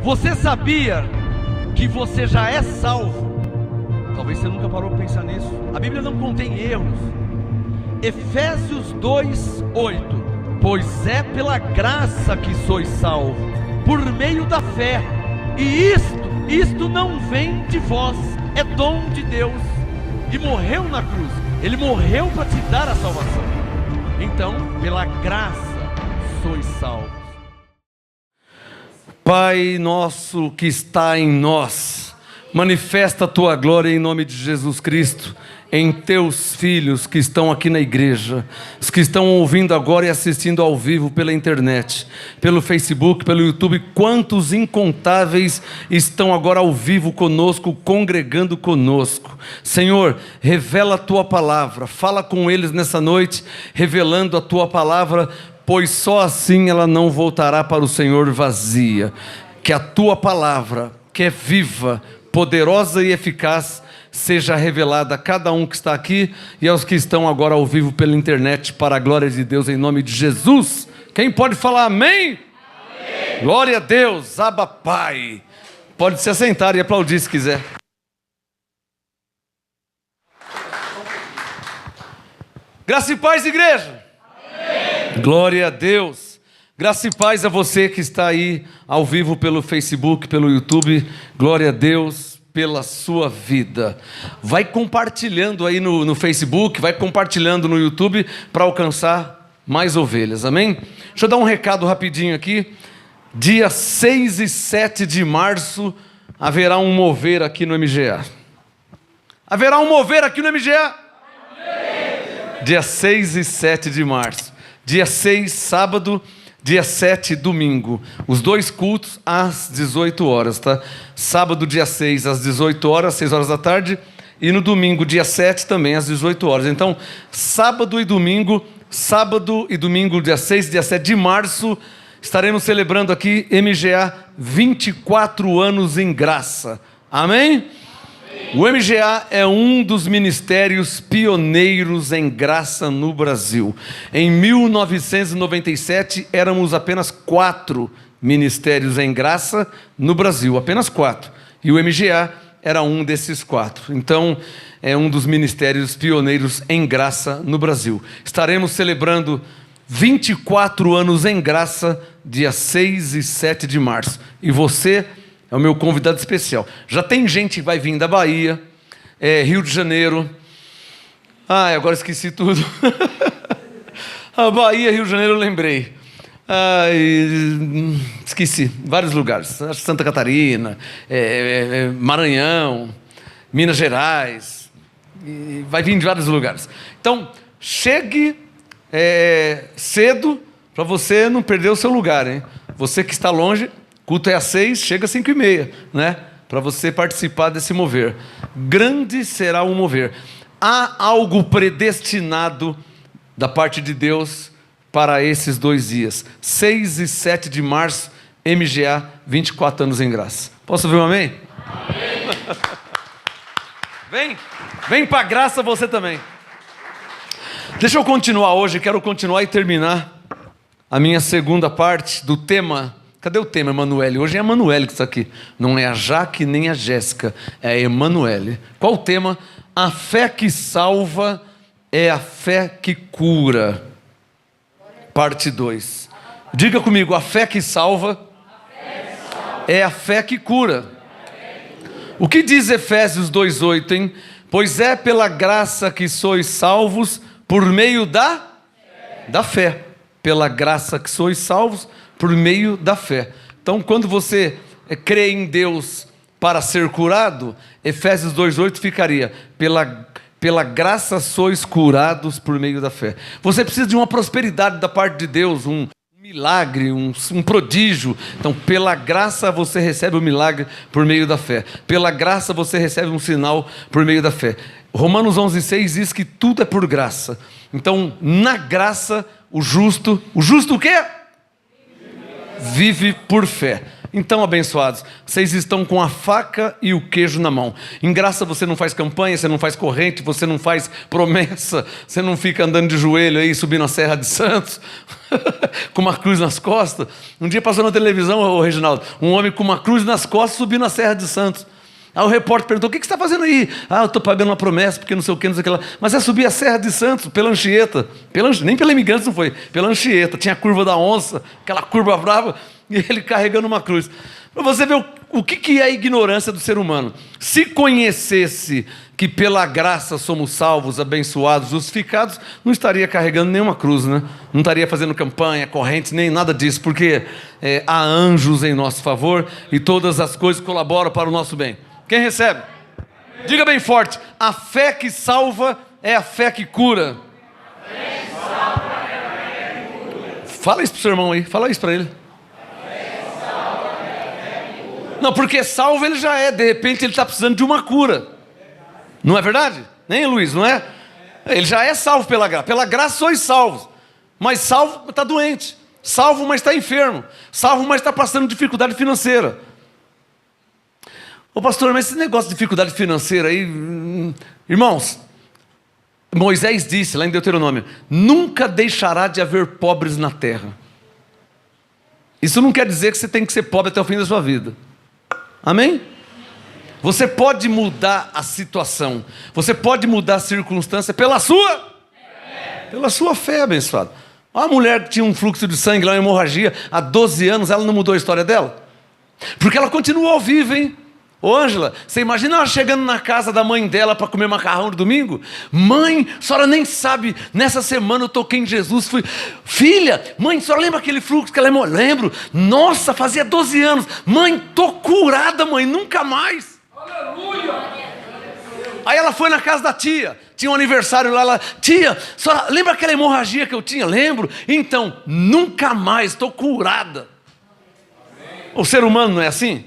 Você sabia que você já é salvo? Talvez você nunca parou para pensar nisso. A Bíblia não contém erros. Efésios 2:8. Pois é pela graça que sois salvos, por meio da fé. E isto não vem de vós, é dom de Deus. E morreu na cruz. Ele morreu para te dar a salvação. Então, pela graça sois salvos. Pai nosso que está em nós, manifesta a tua glória em nome de Jesus Cristo, em teus filhos que estão aqui na igreja, os que estão ouvindo agora e assistindo ao vivo pela internet, pelo Facebook, pelo YouTube. Quantos incontáveis estão agora ao vivo conosco, congregando conosco. Senhor, revela a tua palavra, fala com eles nessa noite, revelando a tua palavra, pois só assim ela não voltará para o Senhor vazia. Que a tua palavra, que é viva, poderosa e eficaz, seja revelada a cada um que está aqui e aos que estão agora ao vivo pela internet, para a glória de Deus, em nome de Jesus. Quem pode falar amém? Amém. Glória a Deus, Abba Pai. Pode se assentar e aplaudir se quiser. Graça e paz, igreja. Amém. Glória a Deus. Graça e paz a você que está aí ao vivo pelo Facebook, pelo YouTube. Glória a Deus pela sua vida. Vai compartilhando aí no Facebook, vai compartilhando no YouTube para alcançar mais ovelhas, amém? Deixa eu dar um recado rapidinho aqui. Dia 6 e 7 de março haverá um mover aqui no MGA. Haverá um mover aqui no MGA? Amém. Dia 6 e 7 de março. Dia 6, sábado. Dia 7, domingo, os dois cultos às 18 horas, tá? Sábado, dia 6, às 18 horas, 6 horas da tarde. E no domingo, dia 7, também às 18 horas. Então, sábado e domingo, dia 6 e dia 7 de março, estaremos celebrando aqui MGA 24 anos em graça. Amém? O MGA é um dos ministérios pioneiros em graça no Brasil. Em 1997, éramos apenas 4 ministérios em graça no Brasil, apenas 4. E o MGA era um desses 4. Então, é um dos ministérios pioneiros em graça no Brasil. Estaremos celebrando 24 anos em graça, dia 6 e 7 de março. E você é o meu convidado especial. Já tem gente que vai vir da Bahia, Rio de Janeiro. Agora esqueci tudo. A Bahia, Rio de Janeiro, eu lembrei. Esqueci, vários lugares. Santa Catarina, Maranhão, Minas Gerais. Vai vir de vários lugares. Então, chegue cedo para você não perder o seu lugar, hein? Você que está longe, culto é às 6, chega às 5:30, né? Para você participar desse mover. Grande será o mover. Há algo predestinado da parte de Deus para esses 2 dias. 6 e 7 de março, MGA, 24 anos em graça. Posso ouvir um amém? Amém. Vem para a graça você também. Deixa eu continuar hoje, quero continuar e terminar a minha segunda parte do tema. Cadê o tema, Emanuele? Hoje é a Emanuele que está aqui. Não é a Jaque nem a Jéssica, é a Emanuele. Qual o tema? A fé que salva é a fé que cura. Parte 2. Diga comigo, a fé que salva é a fé que cura. O que diz Efésios 2:8, hein? Pois é pela graça que sois salvos por meio da fé. Pela graça que sois salvos por meio da fé. Então, quando você crê em Deus para ser curado, Efésios 2:8 ficaria: pela graça sois curados por meio da fé. Você precisa de uma prosperidade da parte de Deus, um milagre, um prodígio. Então, pela graça você recebe o milagre por meio da fé. Pela graça você recebe um sinal por meio da fé. Romanos 11:6 diz que tudo é por graça. Então, na graça, o justo o quê? Vive por fé. Então, abençoados, vocês estão com a faca e o queijo na mão. Em graça você não faz campanha, você não faz corrente, você não faz promessa, você não fica andando de joelho aí, subindo a Serra de Santos, com uma cruz nas costas. Um dia passou na televisão, ô Reginaldo, um homem com uma cruz nas costas subindo a Serra de Santos. Aí o repórter perguntou: o que você está fazendo aí? Eu estou pagando uma promessa, porque não sei o que, não sei o que lá. Mas é subir a Serra de Santos, pela Anchieta. Nem pela Imigrantes não foi, pela Anchieta. Tinha a curva da onça, aquela curva brava, e ele carregando uma cruz. Para você ver o que é a ignorância do ser humano. Se conhecesse que pela graça somos salvos, abençoados, justificados, não estaria carregando nenhuma cruz, né? Não estaria fazendo campanha, correntes, nem nada disso, porque há anjos em nosso favor e todas as coisas colaboram para o nosso bem. Quem recebe? Diga bem forte: a fé que salva é a fé que cura. Fala isso para o seu irmão aí, fala isso para ele. Não, porque salvo ele já é, de repente ele está precisando de uma cura. Não é verdade? Nem Luiz, não é? Ele já é salvo pela graça. Pela graça sois salvos. Mas salvo está doente. Salvo, mas está enfermo. Salvo, mas está passando dificuldade financeira. Ô pastor, mas esse negócio de dificuldade financeira aí... Irmãos, Moisés disse lá em Deuteronômio: nunca deixará de haver pobres na terra. Isso não quer dizer que você tem que ser pobre até o fim da sua vida. Amém? Você pode mudar a situação. Você pode mudar a circunstância pela sua fé, abençoado. Uma mulher que tinha um fluxo de sangue lá, uma hemorragia, há 12 anos, ela não mudou a história dela? Porque ela continuou viva, hein? Ô Ângela, você imagina ela chegando na casa da mãe dela para comer macarrão no domingo? Mãe, a senhora nem sabe, nessa semana eu toquei em Jesus, fui... Filha, mãe, a senhora lembra aquele fluxo que ela hemorragia? Lembro. Nossa, fazia 12 anos. Mãe, tô curada, mãe, nunca mais. Aleluia. Aí ela foi na casa da tia, tinha um aniversário lá, tia, senhora, lembra aquela hemorragia que eu tinha? Lembro. Então, nunca mais, estou curada. O ser humano não é assim?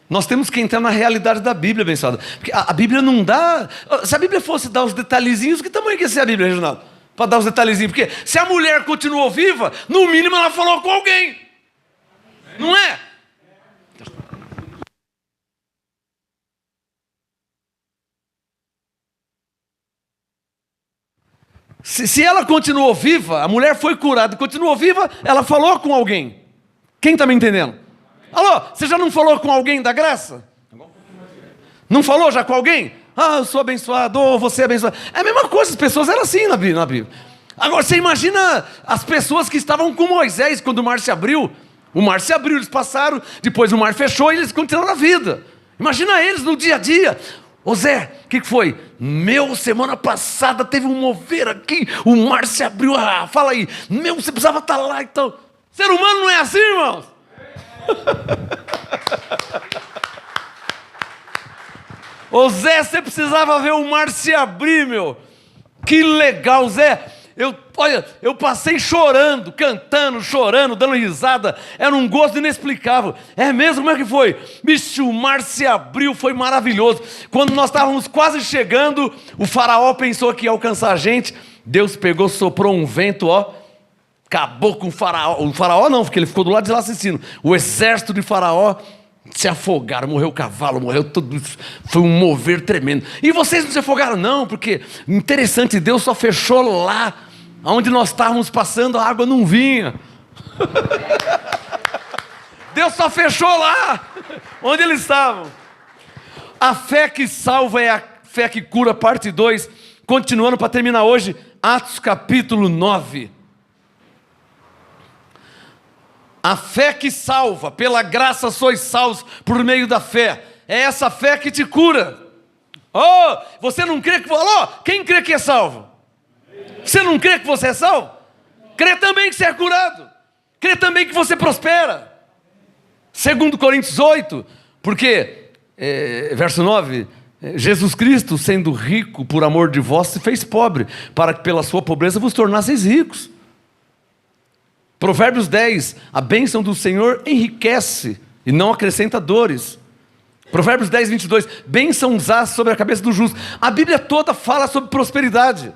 Nós temos que entrar na realidade da Bíblia, abençoada. Porque a Bíblia não dá... Se a Bíblia fosse dar os detalhezinhos, que tamanho que ia ser a Bíblia, Reginaldo? Para dar os detalhezinhos. Porque se a mulher continuou viva, no mínimo ela falou com alguém. Não é? Se ela continuou viva, a mulher foi curada, continuou viva, ela falou com alguém. Quem está me entendendo? Alô, você já não falou com alguém da graça? Não falou já com alguém? Eu sou abençoado, ou você é abençoado. É a mesma coisa, as pessoas eram assim na Bíblia. Agora, você imagina as pessoas que estavam com Moisés quando o mar se abriu. O mar se abriu, eles passaram, depois o mar fechou e eles continuaram a vida. Imagina eles no dia a dia. Ô Zé, o que foi? Semana passada teve um mover aqui, o mar se abriu, fala aí. Você precisava estar lá, então. Ser humano não é assim, irmãos. Ô Zé, você precisava ver o mar se abrir, meu. Que legal, Zé. Eu passei chorando, cantando, chorando, dando risada. Era um gosto inexplicável. É mesmo? Como é que foi? Bicho, o mar se abriu, foi maravilhoso. Quando nós estávamos quase chegando, o faraó pensou que ia alcançar a gente. Deus pegou, soprou um vento, acabou com o faraó. O faraó não, porque ele ficou do lado de lá assistindo. O exército de faraó se afogaram, morreu o cavalo, morreu tudo. Foi um mover tremendo. E vocês não se afogaram não, porque interessante, Deus só fechou lá onde nós estávamos passando, a água não vinha. Deus só fechou lá onde eles estavam. A fé que salva é a fé que cura, parte 2. Continuando para terminar hoje, Atos capítulo 9. A fé que salva, pela graça sois salvos por meio da fé. É essa fé que te cura. Você não crê que... quem crê que é salvo? Você não crê que você é salvo? Crê também que você é curado. Crê também que você prospera. 2 Coríntios 8, porque, verso 9... Jesus Cristo, sendo rico por amor de vós, se fez pobre, para que pela sua pobreza vos tornasseis ricos. Provérbios 10, a bênção do Senhor enriquece e não acrescenta dores. Provérbios 10, 22, bênçãos há sobre a cabeça do justo. A Bíblia toda fala sobre prosperidade.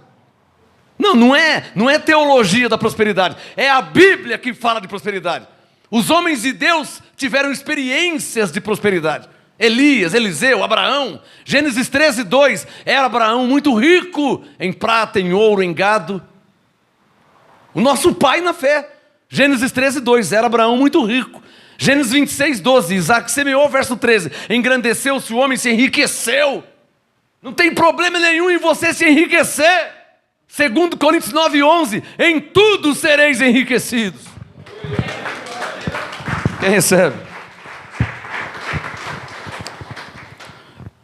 Não é teologia da prosperidade, é a Bíblia que fala de prosperidade. Os homens de Deus tiveram experiências de prosperidade. Elias, Eliseu, Abraão. Gênesis 13:2. Era Abraão muito rico em prata, em ouro, em gado. O nosso pai na fé. Gênesis 13:2. Era Abraão muito rico. Gênesis 26:12. Isaac semeou, verso 13. Engrandeceu-se o homem, se enriqueceu. Não tem problema nenhum em você se enriquecer. 2 Coríntios 9:11. Em tudo sereis enriquecidos. Quem recebe?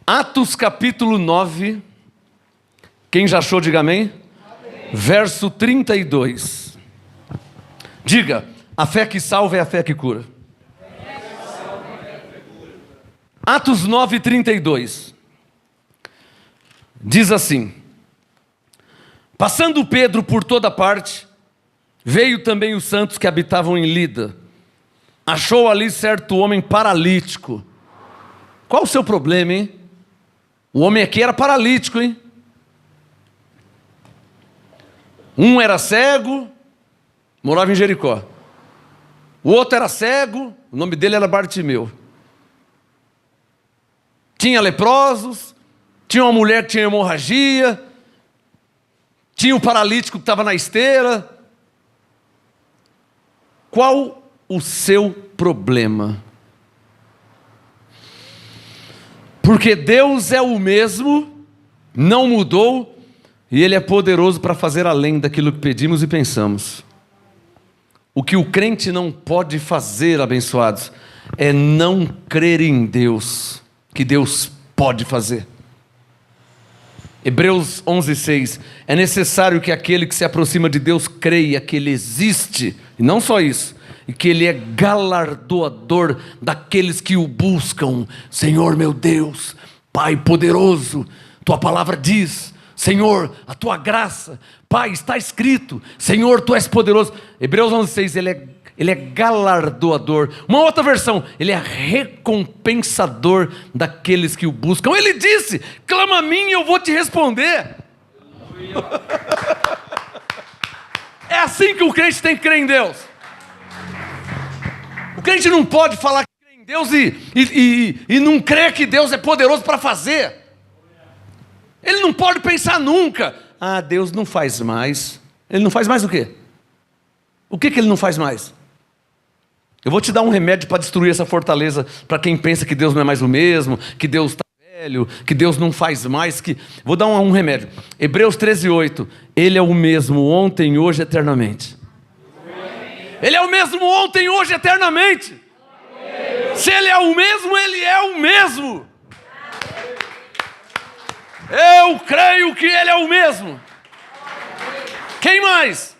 Atos capítulo 9. Quem já achou, diga amém. Amém. Verso 32. Diga, a fé que salva é a fé que cura. Atos 9:32. Diz assim: passando Pedro por toda parte, veio também os santos que habitavam em Lida. Achou ali certo homem paralítico. Qual o seu problema, hein? O homem aqui era paralítico, hein? Um era cego, morava em Jericó. O outro era cego, o nome dele era Bartimeu. Tinha leprosos, tinha uma mulher que tinha hemorragia, tinha o paralítico que estava na esteira. Qual o seu problema? Porque Deus é o mesmo, não mudou, e Ele é poderoso para fazer além daquilo que pedimos e pensamos. O que o crente não pode fazer, abençoados, é não crer em Deus, que Deus pode fazer. Hebreus 11:6. É necessário que aquele que se aproxima de Deus creia que Ele existe, e não só isso, e que Ele é galardoador daqueles que o buscam. Senhor meu Deus, Pai poderoso, Tua palavra diz, Senhor, a Tua graça, Pai, está escrito, Senhor, Tu és poderoso. Hebreus 11:6, Ele é galardoador. Uma outra versão, Ele é recompensador daqueles que o buscam. Ele disse, clama a mim e eu vou te responder. É assim que o crente tem que crer em Deus. O crente não pode falar que crê em Deus e não crer que Deus é poderoso para fazer. Ele não pode pensar nunca, Deus não faz mais. Ele não faz mais o quê? O que Ele não faz mais? Eu vou te dar um remédio para destruir essa fortaleza, para quem pensa que Deus não é mais o mesmo, que Deus está velho, que Deus não faz mais. Vou dar um remédio. Hebreus 13:8. Ele é o mesmo ontem, hoje, eternamente. Ele é o mesmo ontem, hoje, eternamente. Se Ele é o mesmo, Ele é o mesmo. Eu creio que Ele é o mesmo. Quem mais?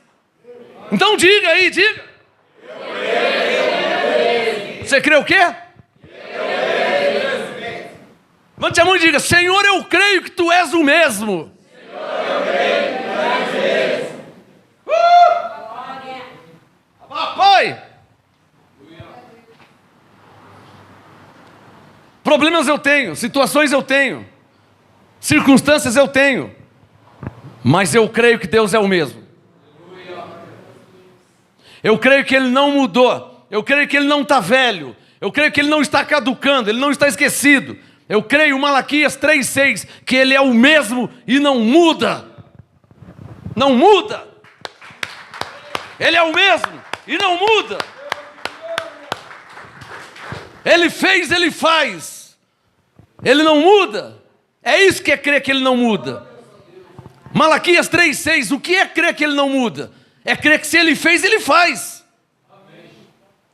Então diga aí, diga. Você crê o quê? Levante a mão e diga, Senhor, eu creio que Tu és o mesmo. Papai! Problemas eu tenho, situações eu tenho, circunstâncias eu tenho, mas eu creio que Deus é o mesmo. Eu creio que Ele não mudou, eu creio que Ele não está velho, eu creio que Ele não está caducando, Ele não está esquecido. Eu creio, Malaquias 3:6, que Ele é o mesmo e não muda. Não muda. Ele é o mesmo e não muda. Ele fez, Ele faz. Ele não muda. É isso que é crer que Ele não muda. Malaquias 3:6, o que é crer que Ele não muda? É crer que se Ele fez, Ele faz.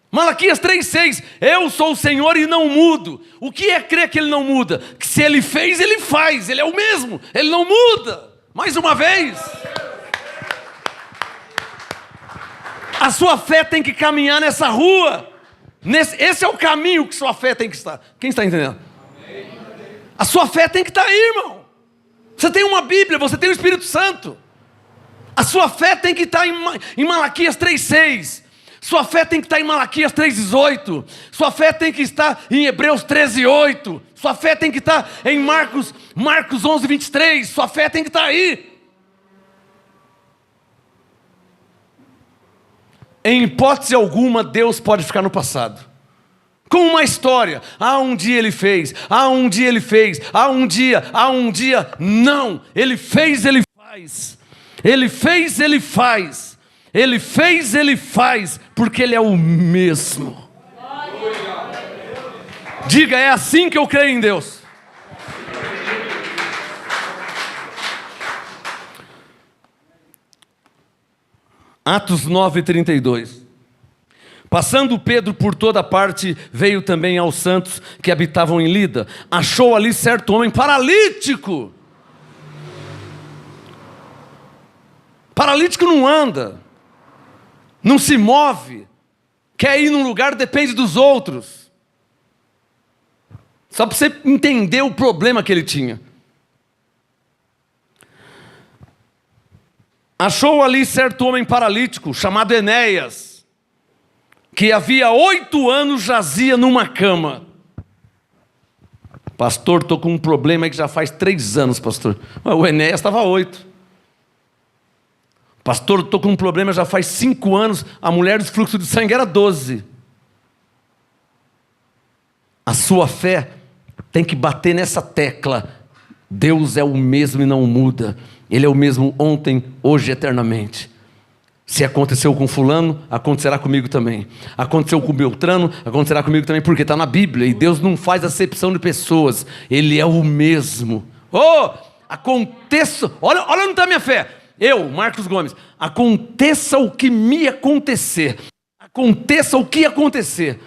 Malaquias 3:6, eu sou o Senhor e não mudo. O que é crer que Ele não muda? Que se Ele fez, Ele faz. Ele é o mesmo, Ele não muda. Mais uma vez. A sua fé tem que caminhar nessa rua. Esse é o caminho que sua fé tem que estar. Quem está entendendo? A sua fé tem que estar aí, irmão. Você tem uma Bíblia, você tem o Espírito Santo. A sua fé tem que estar em Malaquias 3:6. Sua fé tem que estar em Malaquias 3:18. Sua fé tem que estar em Hebreus 13:8. Sua fé tem que estar em Marcos 11:23. Sua fé tem que estar aí. Em hipótese alguma, Deus pode ficar no passado. Com uma história. Um dia Ele fez. Um dia Ele fez. Um dia. Não. Ele fez, Ele faz. Ele fez, Ele faz. Ele fez, Ele faz. Porque Ele é o mesmo. Diga, é assim que eu creio em Deus. Atos 9:32. Passando Pedro por toda parte, veio também aos santos que habitavam em Lida. Achou ali certo homem paralítico. Paralítico não anda, não se move, quer ir num lugar, depende dos outros. Só para você entender o problema que ele tinha. Achou ali certo homem paralítico, chamado Enéas, que havia 8 anos jazia numa cama. Pastor, estou com um problema aí que já faz 3 anos, pastor. O Enéas estava 8. Pastor, estou com um problema já faz 5 anos. A mulher do fluxo de sangue era 12. A sua fé tem que bater nessa tecla. Deus é o mesmo e não muda. Ele é o mesmo ontem, hoje e eternamente. Se aconteceu com fulano, acontecerá comigo também. Aconteceu com Beltrano, acontecerá comigo também, porque está na Bíblia. E Deus não faz acepção de pessoas. Ele é o mesmo. Aconteça... Olha onde está a minha fé. Eu, Marcos Gomes, aconteça o que me acontecer. Aconteça o que acontecer.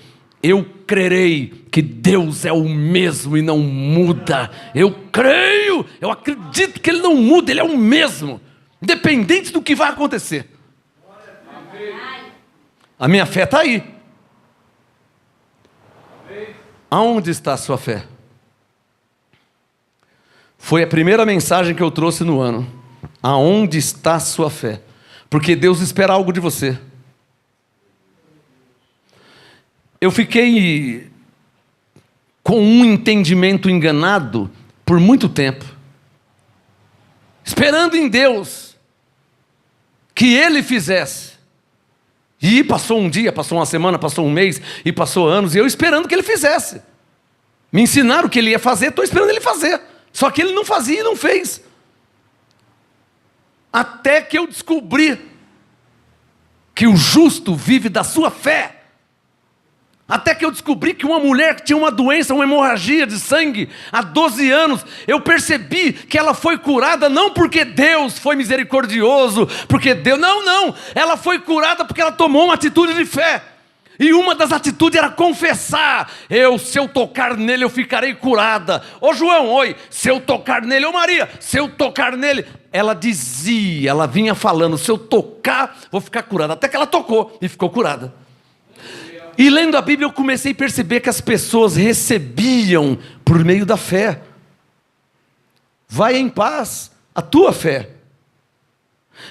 Eu crerei que Deus é o mesmo e não muda. Eu creio, eu acredito que Ele não muda, Ele é o mesmo. Independente do que vai acontecer. A minha fé está aí. Aonde está a sua fé? Foi a primeira mensagem que eu trouxe no ano. Aonde está a sua fé? Porque Deus espera algo de você. Eu fiquei com um entendimento enganado por muito tempo, esperando em Deus que Ele fizesse. E passou um dia, passou uma semana, passou um mês, e passou anos, e eu esperando que Ele fizesse. Me ensinaram o que Ele ia fazer, estou esperando Ele fazer. Só que Ele não fazia e não fez. Até que eu descobri que o justo vive da sua fé. Até que eu descobri que uma mulher que tinha uma doença, uma hemorragia de sangue, há 12 anos, eu percebi que ela foi curada não porque Deus foi misericordioso, porque Deus... Não. Ela foi curada porque ela tomou uma atitude de fé. E uma das atitudes era confessar. Se eu tocar nele, eu ficarei curada. Ô João, oi, se eu tocar nele, ô Maria, se eu tocar nele... Ela dizia, ela vinha falando, se eu tocar, vou ficar curada. Até que ela tocou e ficou curada. E lendo a Bíblia eu comecei a perceber que as pessoas recebiam por meio da fé. Vai em paz, a tua fé.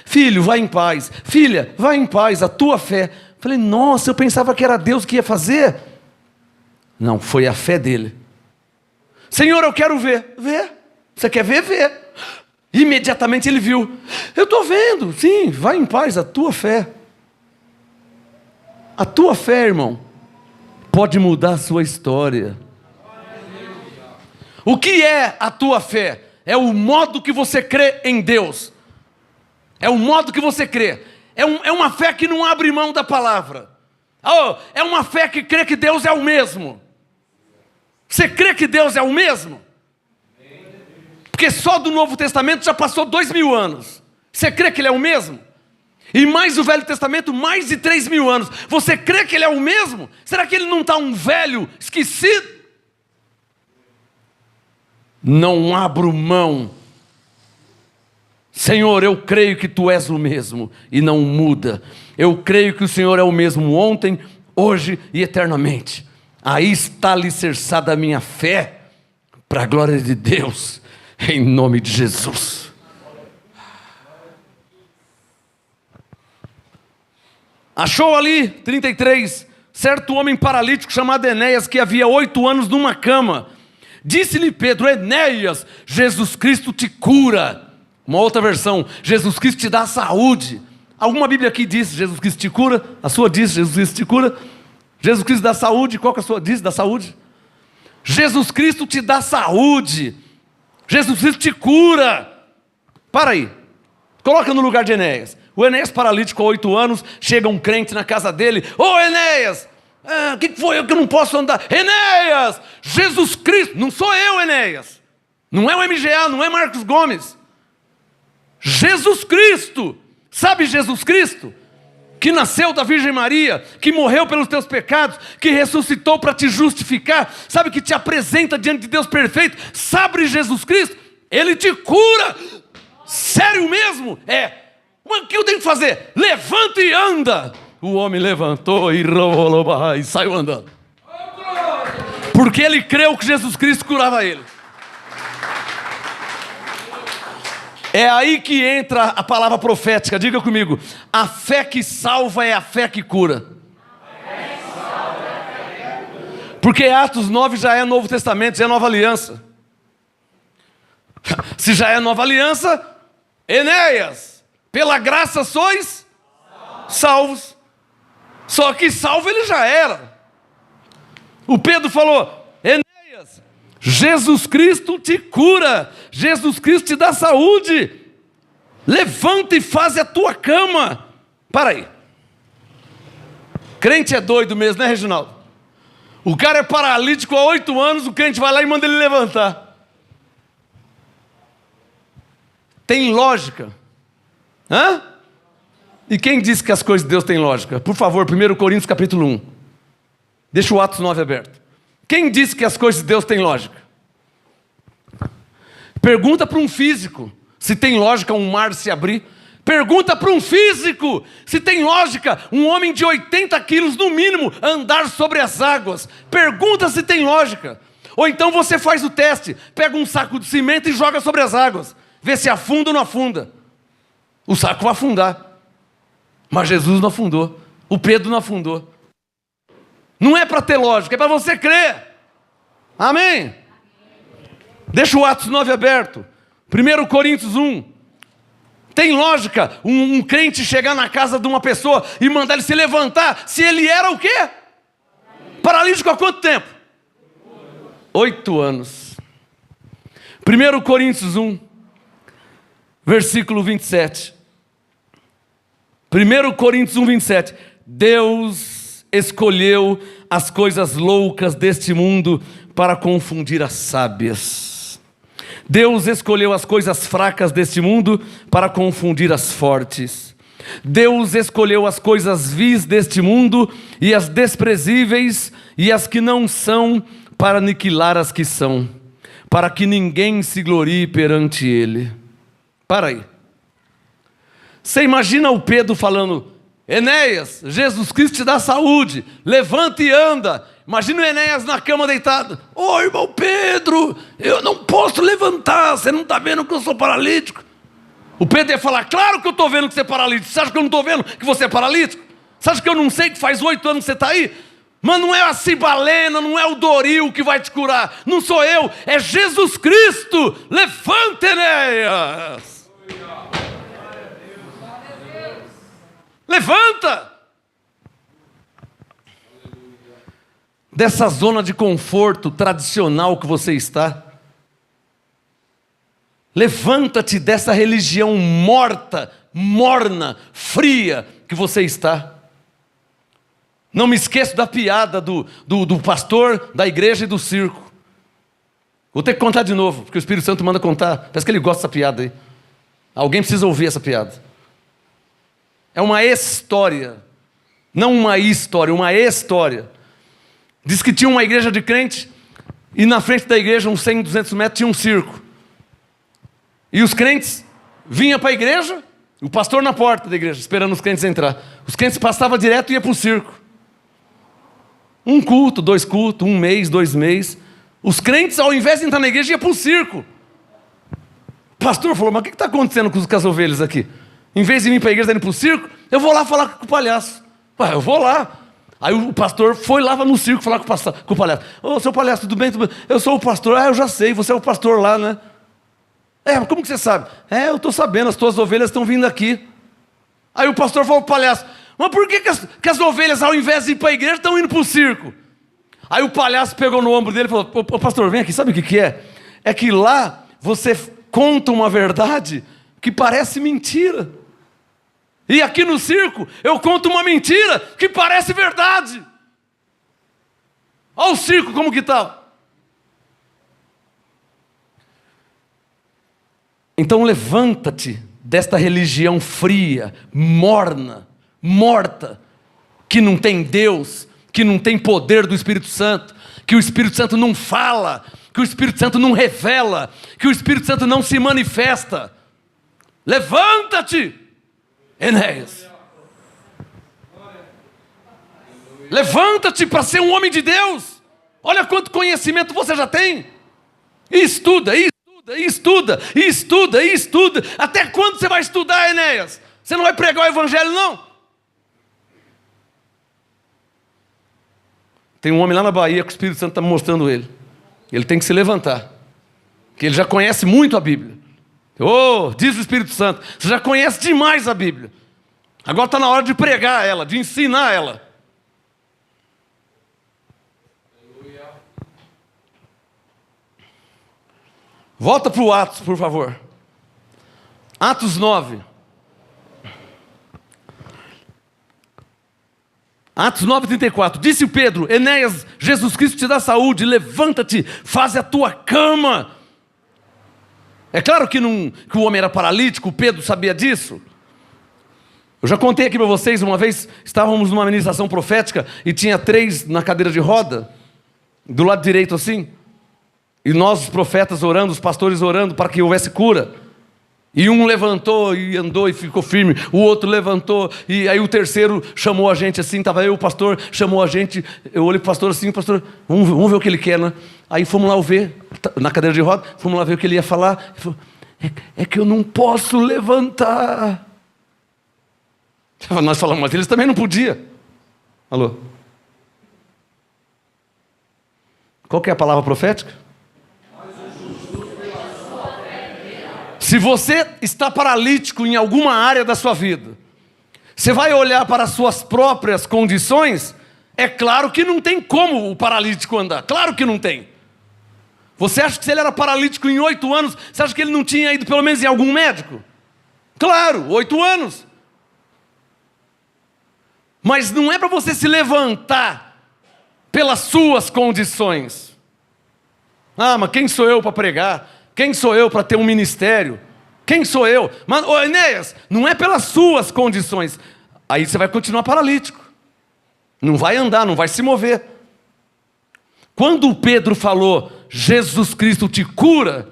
Filho, vai em paz. Filha, vai em paz, a tua fé. Falei, nossa, eu pensava que era Deus que ia fazer. Não, foi a fé dele. Senhor, eu quero ver. Vê. Você quer ver? Vê. Imediatamente ele viu. Eu estou vendo, sim, vai em paz, a tua fé. A tua fé, irmão, pode mudar a sua história. O que é a tua fé? É o modo que você crê em Deus. É o modo que você crê. É uma fé que não abre mão da palavra. É uma fé que crê que Deus é o mesmo. Você crê que Deus é o mesmo? Porque só do Novo Testamento já passou 2000 anos. Você crê que Ele é o mesmo? E mais o Velho Testamento, mais de 3000 anos. Você crê que Ele é o mesmo? Será que Ele não está um velho esquecido? Não abro mão. Senhor, eu creio que Tu és o mesmo e não muda. Eu creio que o Senhor é o mesmo ontem, hoje e eternamente. Aí está alicerçada a minha fé, para a glória de Deus, em nome de Jesus. Achou ali, 33, certo homem paralítico chamado Enéas, que havia 8 anos numa cama. Disse-lhe Pedro, Enéas, Jesus Cristo te cura. Uma outra versão, Jesus Cristo te dá saúde. Alguma Bíblia aqui diz Jesus Cristo te cura? A sua diz Jesus Cristo te cura? Jesus Cristo dá saúde, qual que é a sua diz da saúde? Jesus Cristo te dá saúde. Jesus Cristo te cura. Para aí. Coloca no lugar de Enéas. O Enéas paralítico há 8 anos, chega um crente na casa dele. Ô Enéas, o que foi eu que não posso andar? Enéas, Jesus Cristo, não sou eu Enéas. Não é o MGA, não é Marcos Gomes. Jesus Cristo. Sabe Jesus Cristo? Que nasceu da Virgem Maria, que morreu pelos teus pecados, que ressuscitou para te justificar, sabe, que te apresenta diante de Deus perfeito. Sabe Jesus Cristo? Ele te cura. Sério mesmo? Mas o que eu tenho que fazer? Levanta e anda. O homem levantou e saiu andando. Porque ele creu que Jesus Cristo curava ele. É aí que entra a palavra profética. Diga comigo. A fé que salva é a fé que cura. Porque Atos 9 já é Novo Testamento, já é Nova Aliança. Se já é Nova Aliança, Enéas, pela graça sois salvos. Só que salvo ele já era. O Pedro falou, Enéas, Jesus Cristo te cura, Jesus Cristo te dá saúde. Levanta e faz a tua cama. Para aí. Crente é doido mesmo, né, Reginaldo? O cara é paralítico há 8 anos, o crente vai lá e manda ele levantar. Tem lógica? Hã? E quem disse que as coisas de Deus têm lógica? Por favor, 1 Coríntios capítulo 1. Deixa o Atos 9 aberto. Quem disse que as coisas de Deus têm lógica? Pergunta para um físico se tem lógica um mar se abrir. Pergunta para um físico se tem lógica um homem de 80 quilos no mínimo andar sobre as águas. Pergunta se tem lógica. Ou então você faz o teste, pega um saco de cimento e joga sobre as águas. Vê se afunda ou não afunda. O saco vai afundar. Mas Jesus não afundou. O Pedro não afundou. Não é para ter lógica, é para você crer. Amém? Deixa o Atos 9 aberto. 1 Coríntios 1. Tem lógica um crente chegar na casa de uma pessoa e mandar ele se levantar, se ele era o quê? Paralítico há quanto tempo? 8 anos. 1 Coríntios 1, versículo 27. 1 Coríntios 1, 27. Deus escolheu as coisas loucas deste mundo para confundir as sábias. Deus escolheu as coisas fracas deste mundo para confundir as fortes. Deus escolheu as coisas vis deste mundo e as desprezíveis e as que não são para aniquilar as que são, para que ninguém se glorie perante Ele. Para aí. Você imagina o Pedro falando, Enéas, Jesus Cristo te dá saúde, levanta e anda. Imagina o Enéas na cama deitado. Ô irmão Pedro, eu não posso levantar, você não está vendo que eu sou paralítico? O Pedro ia falar, claro que eu estou vendo que você é paralítico. Você acha que eu não estou vendo que você é paralítico? Você acha que eu não sei que faz 8 anos que você está aí? Mas não é a Cibalena, não é o Doril que vai te curar. Não sou eu, é Jesus Cristo. Levanta, Enéas. Levanta! Dessa zona de conforto tradicional que você está. Levanta-te dessa religião morta, morna, fria que você está. Não me esqueço da piada do pastor da igreja e do circo. Vou ter que contar de novo, porque o Espírito Santo manda contar. Parece que ele gosta dessa piada aí. Alguém precisa ouvir essa piada. É uma história, não uma história, uma história. Diz que tinha uma igreja de crente e na frente da igreja, uns 100, 200 metros, tinha um circo. E os crentes vinham para a igreja, o pastor na porta da igreja, esperando os crentes entrar. Os crentes passavam direto e iam para o circo. Um culto, 2 cultos, 1 mês, 2 meses. Os crentes, ao invés de entrar na igreja, iam para o circo. O pastor falou, mas o que está acontecendo com as ovelhas aqui? Em vez de vir para a igreja e ir para o circo, eu vou lá falar com o palhaço. Eu vou lá. Aí o pastor foi lá no circo falar com o palhaço. Ô, seu palhaço, tudo bem? Tudo bem? Eu sou o pastor. Eu já sei, você é o pastor lá, né? Como que você sabe? Eu estou sabendo, as tuas ovelhas estão vindo aqui. Aí o pastor falou pro palhaço: mas por que as ovelhas, ao invés de ir para a igreja, estão indo para o circo? Aí o palhaço pegou no ombro dele e falou: ô pastor, vem aqui, sabe o que é? É que lá você conta uma verdade que parece mentira. E aqui no circo eu conto uma mentira que parece verdade. Olha o circo como que está. Então levanta-te desta religião fria, morna, morta, que não tem Deus, que não tem poder do Espírito Santo, que o Espírito Santo não fala, que o Espírito Santo não revela, que o Espírito Santo não se manifesta. Levanta-te, Enéas. Levanta-te para ser um homem de Deus. Olha quanto conhecimento você já tem. E estuda, e estuda, e estuda, e estuda, e estuda. Até quando você vai estudar, Enéas? Você não vai pregar o evangelho, não? Tem um homem lá na Bahia que o Espírito Santo está mostrando ele. Ele tem que se levantar, porque ele já conhece muito a Bíblia. Oh, diz o Espírito Santo, você já conhece demais a Bíblia. Agora está na hora de pregar ela, de ensinar ela. Volta para o Atos, por favor. Atos 9. Atos 9:34. Disse Pedro: Enéas, Jesus Cristo te dá saúde, levanta-te, faz a tua cama. É claro que o homem era paralítico, Pedro sabia disso. Eu já contei aqui para vocês, uma vez estávamos numa ministração profética e tinha 3 na cadeira de roda, do lado direito assim. E nós, os profetas, orando, os pastores orando para que houvesse cura. E um levantou e andou e ficou firme. O outro levantou e aí o terceiro chamou a gente assim. Estava eu, o pastor, chamou a gente. Eu olhei para o pastor assim, pastor, vamos ver o que ele quer, né? Aí fomos lá ver, na cadeira de roda, fomos lá ver o que ele ia falar. Ele falou: é que eu não posso levantar. Nós falamos, mas eles também não podiam. Alô? Qual que é a palavra profética? Se você está paralítico em alguma área da sua vida, você vai olhar para as suas próprias condições, é claro que não tem como o paralítico andar. Claro que não tem. Você acha que se ele era paralítico em 8 anos, você acha que ele não tinha ido pelo menos em algum médico? Claro, 8 anos. Mas não é para você se levantar pelas suas condições. Ah, mas quem sou eu para pregar? Quem sou eu para ter um ministério? Quem sou eu? Mas, Enéas, não é pelas suas condições. Aí você vai continuar paralítico. Não vai andar, não vai se mover. Quando Pedro falou, Jesus Cristo te cura,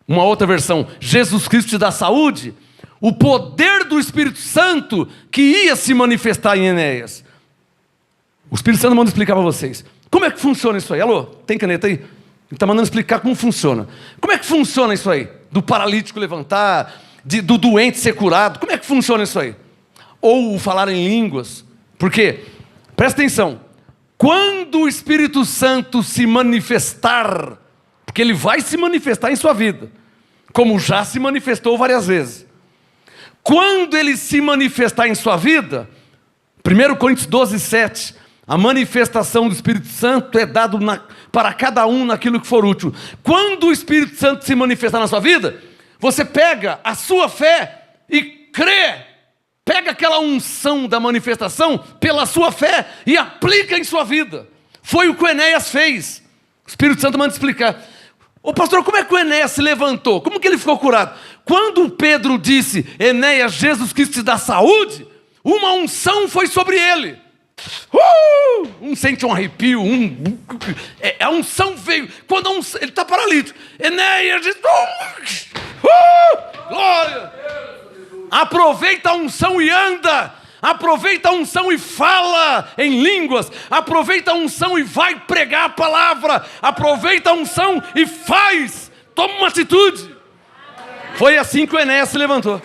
uma outra versão, Jesus Cristo te dá saúde, o poder do Espírito Santo que ia se manifestar em Enéas. O Espírito Santo manda explicar para vocês. Como é que funciona isso aí? Alô, tem caneta aí? Ele está mandando explicar como funciona. Como é que funciona isso aí? Do paralítico levantar, do doente ser curado. Como é que funciona isso aí? Ou falar em línguas. Porque, presta atenção, quando o Espírito Santo se manifestar, porque ele vai se manifestar em sua vida, como já se manifestou várias vezes. Quando ele se manifestar em sua vida, 1 Coríntios 12:7, a manifestação do Espírito Santo é dado para cada um naquilo que for útil. Quando o Espírito Santo se manifestar na sua vida, você pega a sua fé e crê. Pega aquela unção da manifestação pela sua fé e aplica em sua vida. Foi o que o Enéas fez. O Espírito Santo manda explicar. Ô pastor, como é que o Enéas se levantou? Como que ele ficou curado? Quando Pedro disse, Enéas, Jesus Cristo te dá saúde, uma unção foi sobre ele. Sente um arrepio, a unção veio. Quando ele está paralítico, Enéas diz, glória. Aproveita a unção e anda. Aproveita a unção e fala em línguas. Aproveita a unção e vai pregar a palavra. Aproveita a unção e faz. Toma uma atitude. Foi assim que o Enéas se levantou.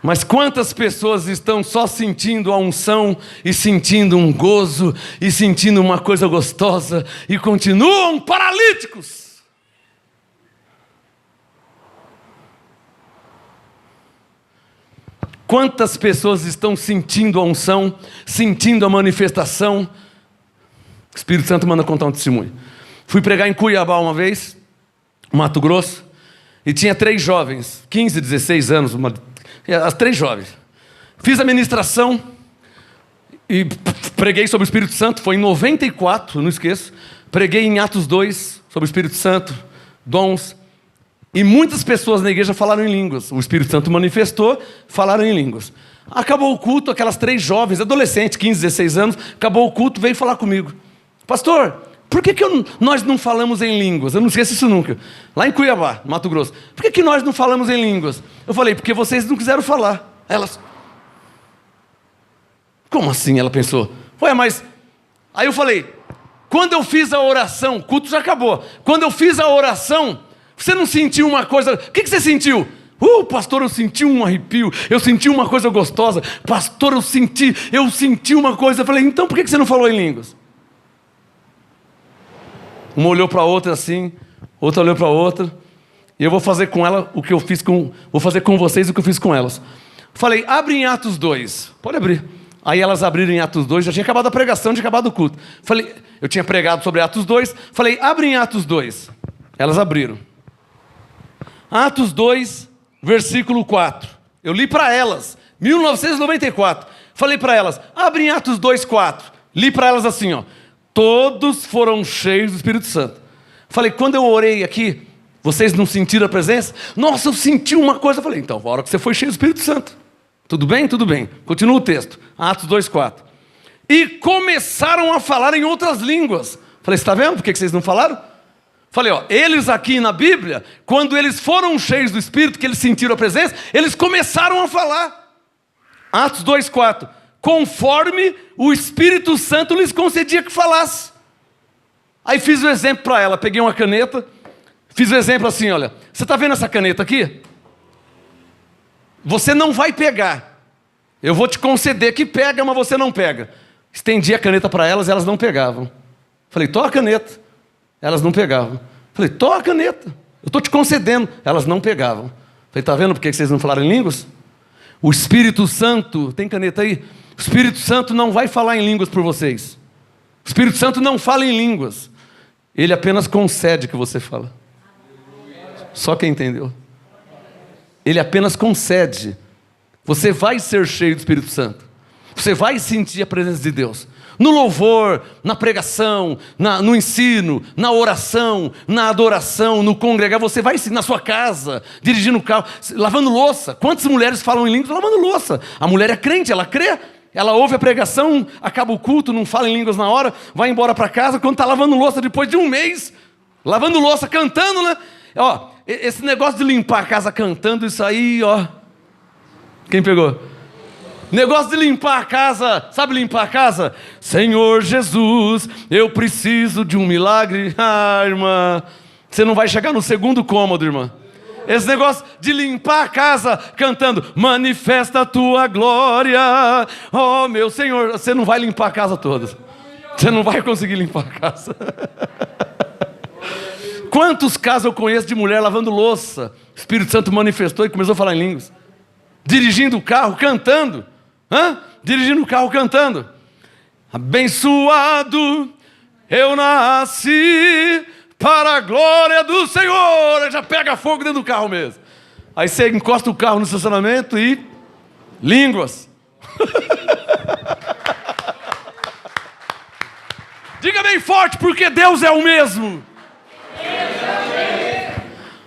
Mas quantas pessoas estão só sentindo a unção e sentindo um gozo e sentindo uma coisa gostosa e continuam paralíticos? Quantas pessoas estão sentindo a unção, sentindo a manifestação? O Espírito Santo manda contar um testemunho. Fui pregar em Cuiabá uma vez, Mato Grosso, e tinha 3 jovens, 15, 16 anos, as 3 jovens. Fiz a ministração e preguei sobre o Espírito Santo, foi em 94, não esqueço. Preguei em Atos 2, sobre o Espírito Santo, dons. E muitas pessoas na igreja falaram em línguas. O Espírito Santo manifestou, falaram em línguas. Acabou o culto, aquelas 3 jovens, adolescentes, 15, 16 anos, acabou o culto, veio falar comigo. Pastor, por que nós não falamos em línguas? Eu não esqueço isso nunca. Lá em Cuiabá, Mato Grosso. Por que nós não falamos em línguas? Eu falei, porque vocês não quiseram falar. Elas... Como assim? Ela pensou. Ué, mas... Aí eu falei, quando eu fiz a oração, o culto já acabou. Quando eu fiz a oração, você não sentiu uma coisa... O que você sentiu? Pastor, eu senti um arrepio. Eu senti uma coisa gostosa. Pastor, eu senti uma coisa. Eu falei, então por que você não falou em línguas? Uma olhou para a outra assim, outra olhou para a outra, e eu vou fazer com ela o que eu fiz vou fazer com vocês o que eu fiz com elas. Falei, abre em Atos 2. Pode abrir. Aí elas abriram em Atos 2, já tinha acabado a pregação, tinha acabado o culto. Falei, eu tinha pregado sobre Atos 2, falei, abre em Atos 2. Elas abriram. Atos 2, versículo 4. Eu li para elas, 1994. Falei para elas, abre em Atos 2, 4. Li para elas assim, ó. Todos foram cheios do Espírito Santo. Falei, quando eu orei aqui, vocês não sentiram a presença? Nossa, eu senti uma coisa. Falei, então, a hora que você foi cheio do Espírito Santo. Tudo bem? Tudo bem. Continua o texto. Atos 2, 4. E começaram a falar em outras línguas. Falei, você está vendo por que vocês não falaram? Falei, ó, eles aqui na Bíblia, quando eles foram cheios do Espírito, que eles sentiram a presença, eles começaram a falar. Atos 2, 4. Conforme o Espírito Santo lhes concedia que falasse. Aí fiz o exemplo para ela, peguei uma caneta, fiz o exemplo assim, olha, você está vendo essa caneta aqui? Você não vai pegar. Eu vou te conceder que pega, mas você não pega. Estendi a caneta para elas e elas não pegavam. Falei, toma a caneta. Elas não pegavam. Falei, toma a caneta. Eu estou te concedendo. Elas não pegavam. Falei, está vendo por que vocês não falaram em línguas? O Espírito Santo, tem caneta aí? O Espírito Santo não vai falar em línguas por vocês. O Espírito Santo não fala em línguas. Ele apenas concede que você fala. Só quem entendeu. Ele apenas concede. Você vai ser cheio do Espírito Santo. Você vai sentir a presença de Deus. No louvor, na pregação, no ensino, na oração, na adoração, no congregar. Você vai na sua casa, dirigindo o carro, lavando louça. Quantas mulheres falam em línguas lavando louça? A mulher é crente, ela crê. Ela ouve a pregação, acaba o culto, não fala em línguas na hora, vai embora para casa, quando está lavando louça depois de um mês, lavando louça, cantando, né? Ó, esse negócio de limpar a casa cantando, isso aí, ó. Quem pegou? Negócio de limpar a casa, sabe limpar a casa? Senhor Jesus, eu preciso de um milagre. Ah, irmã, você não vai chegar no segundo cômodo, irmã. Esse negócio de limpar a casa cantando, manifesta a tua glória, oh meu Senhor, você não vai limpar a casa toda. Você não vai conseguir limpar a casa. Quantos casos eu conheço de mulher lavando louça, o Espírito Santo manifestou e começou a falar em línguas. Dirigindo o carro, cantando. Dirigindo o carro, cantando. Abençoado eu nasci para a glória do Senhor. Ele já pega fogo dentro do carro mesmo. Aí você encosta o carro no estacionamento e... línguas. Diga bem forte, porque Deus é o mesmo.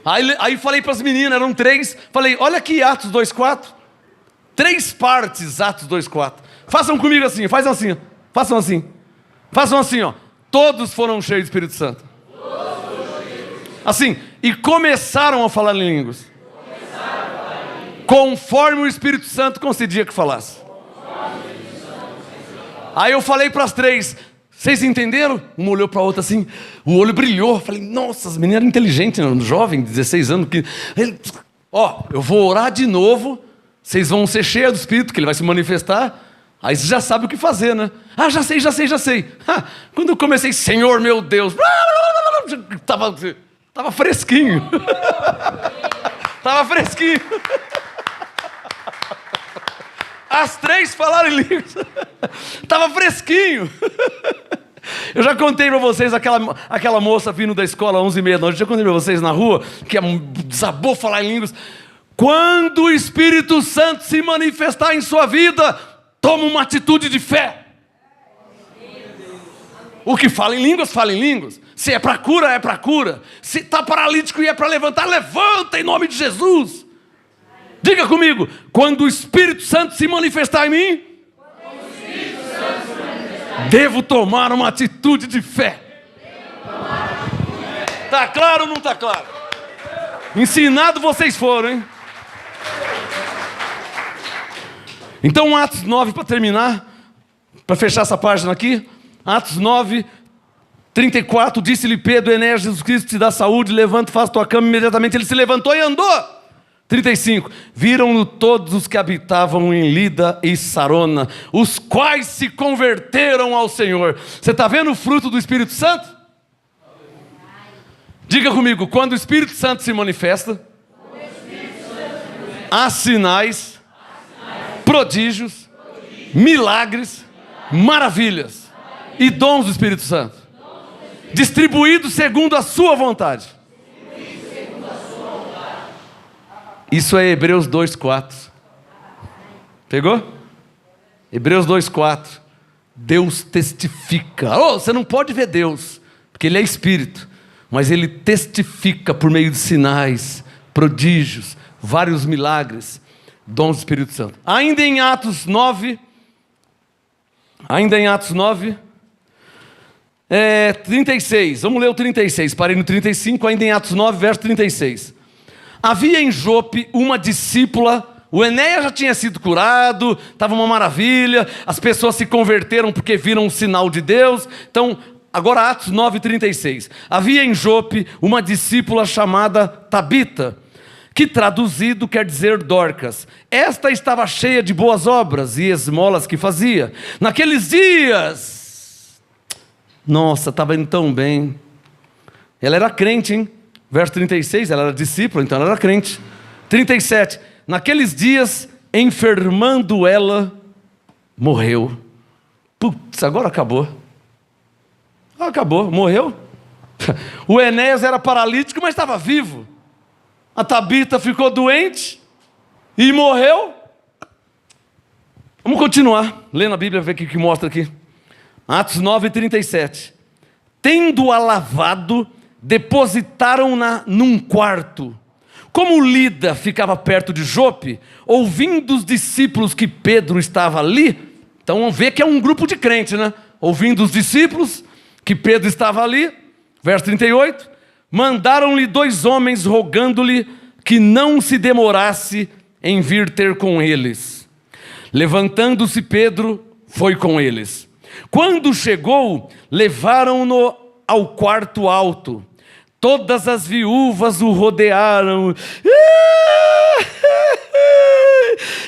Aí falei para as meninas, eram 3. Falei, olha aqui Atos 2,4. 3 partes, Atos 2,4. Façam comigo assim, façam assim. Façam assim. Façam assim, ó. Todos foram cheios do Espírito Santo. Assim, e começaram a falar em línguas. Conforme o Espírito Santo concedia que falasse. Aí eu falei para as 3, vocês entenderam? Uma olhou para a outra assim, o olho brilhou. Falei, nossa, as meninas eram inteligentes, né? Jovem, 16 anos. Ó, eu vou orar de novo, vocês vão ser cheios do Espírito, que ele vai se manifestar. Aí você já sabe o que fazer, né? Ah, já sei. Quando eu comecei, Senhor meu Deus, Tava fresquinho. Tava fresquinho. As 3 falaram em línguas. Estava fresquinho. Eu já contei para vocês aquela moça vindo da escola às 11h30 da noite. Eu já contei para vocês na rua que desabou falar em línguas. Quando o Espírito Santo se manifestar em sua vida, toma uma atitude de fé. O que fala em línguas, fala em línguas. Se é para cura, é para cura. Se está paralítico e é para levantar, levanta em nome de Jesus. Diga comigo, quando o Espírito Santo se manifestar em mim, devo tomar uma atitude de fé. Está claro ou não está claro? Ensinado vocês foram, hein? Então Atos 9, para terminar, para fechar essa página aqui, Atos 9, 34, disse-lhe Pedro, Enéas, Jesus Cristo te dá saúde, levanta, faz tua cama. Imediatamente ele se levantou e andou. 35, viram-no todos os que habitavam em Lida e Sarona, os quais se converteram ao Senhor. Você está vendo o fruto do Espírito Santo? Diga comigo, quando o Espírito Santo se manifesta, há sinais, prodígios, milagres, maravilhas e dons do Espírito Santo, distribuídos segundo a sua vontade. Isso é Hebreus 2:4. Pegou? Hebreus 2:4. Deus testifica. Você não pode ver Deus, porque Ele é Espírito, mas Ele testifica por meio de sinais, prodígios, vários milagres, dons do Espírito Santo. Ainda em Atos 9, 36, vamos ler o 36, parei no 35, ainda em Atos 9, verso 36. Havia em Jope uma discípula, o Enéas já tinha sido curado, estava uma maravilha, as pessoas se converteram porque viram um sinal de Deus. Então, agora Atos 9, 36. Havia em Jope uma discípula chamada Tabita, que traduzido quer dizer Dorcas. Esta estava cheia de boas obras e esmolas que fazia. Naqueles dias, nossa, estava indo tão bem. Ela era crente, hein? Verso 36, ela era discípula, então ela era crente. 37, naqueles dias, enfermando ela, morreu. Putz, agora acabou. Acabou, morreu. O Enéas era paralítico, mas estava vivo. A Tabita ficou doente e morreu. Vamos continuar, lendo a Bíblia, ver o que mostra aqui. Atos 9, 37. Tendo-a lavado, depositaram-na num quarto. Como Lida ficava perto de Jope, ouvindo os discípulos que Pedro estava ali, então vamos ver que é um grupo de crentes, né? Ouvindo os discípulos que Pedro estava ali, verso 38, mandaram-lhe 2 homens rogando-lhe que não se demorasse em vir ter com eles. Levantando-se Pedro, foi com eles. Quando chegou, levaram-no ao quarto alto. Todas as viúvas o rodearam.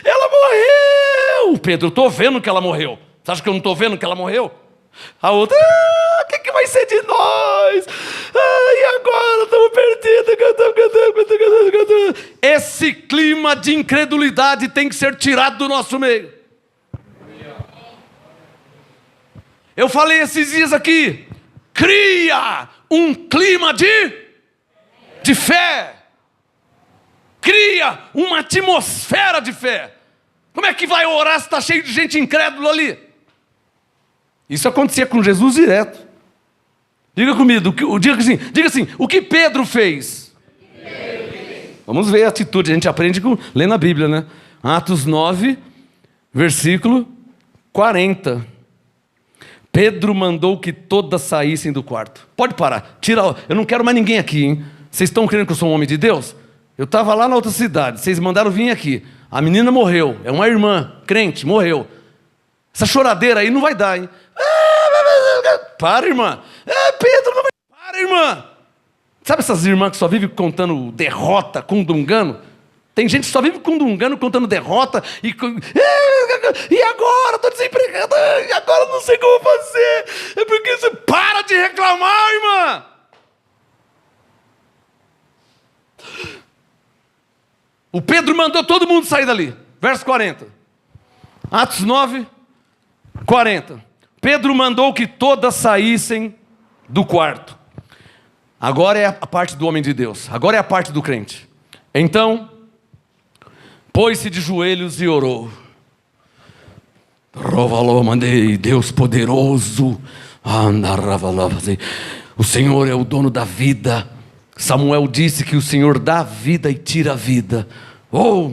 Ela morreu! Pedro, eu estou vendo que ela morreu. Você acha que eu não estou vendo que ela morreu? A outra, o que vai ser de nós? E agora? Estamos perdidos. Esse clima de incredulidade tem que ser tirado do nosso meio. Eu falei esses dias aqui, cria um clima de fé. Cria uma atmosfera de fé. Como é que vai orar se está cheio de gente incrédula ali? Isso acontecia com Jesus direto. Diga comigo, diga assim, o que Pedro fez? Vamos ver a atitude, a gente aprende lendo a Bíblia, né? Atos 9, versículo 40. Pedro mandou que todas saíssem do quarto. Pode parar, eu não quero mais ninguém aqui, hein? Vocês estão crendo que eu sou um homem de Deus? Eu estava lá na outra cidade, vocês mandaram vir aqui. A menina morreu, é uma irmã, crente, morreu. Essa choradeira aí não vai dar, hein? Para, irmã. Pedro, não vai. Para, irmã. Sabe essas irmãs que só vivem contando derrota, cundungando? Tem gente que só vive cundungando, contando derrota. E agora? Estou desempregado. E agora não sei como fazer. É porque você para de reclamar, irmã. O Pedro mandou todo mundo sair dali. Verso 40. Atos 9, 40. Pedro mandou que todas saíssem do quarto. Agora é a parte do homem de Deus. Agora é a parte do crente. Então, pôs-se de joelhos e orou. Mandei, Deus poderoso. O Senhor é o dono da vida. Samuel disse que o Senhor dá vida e tira a vida. Oh,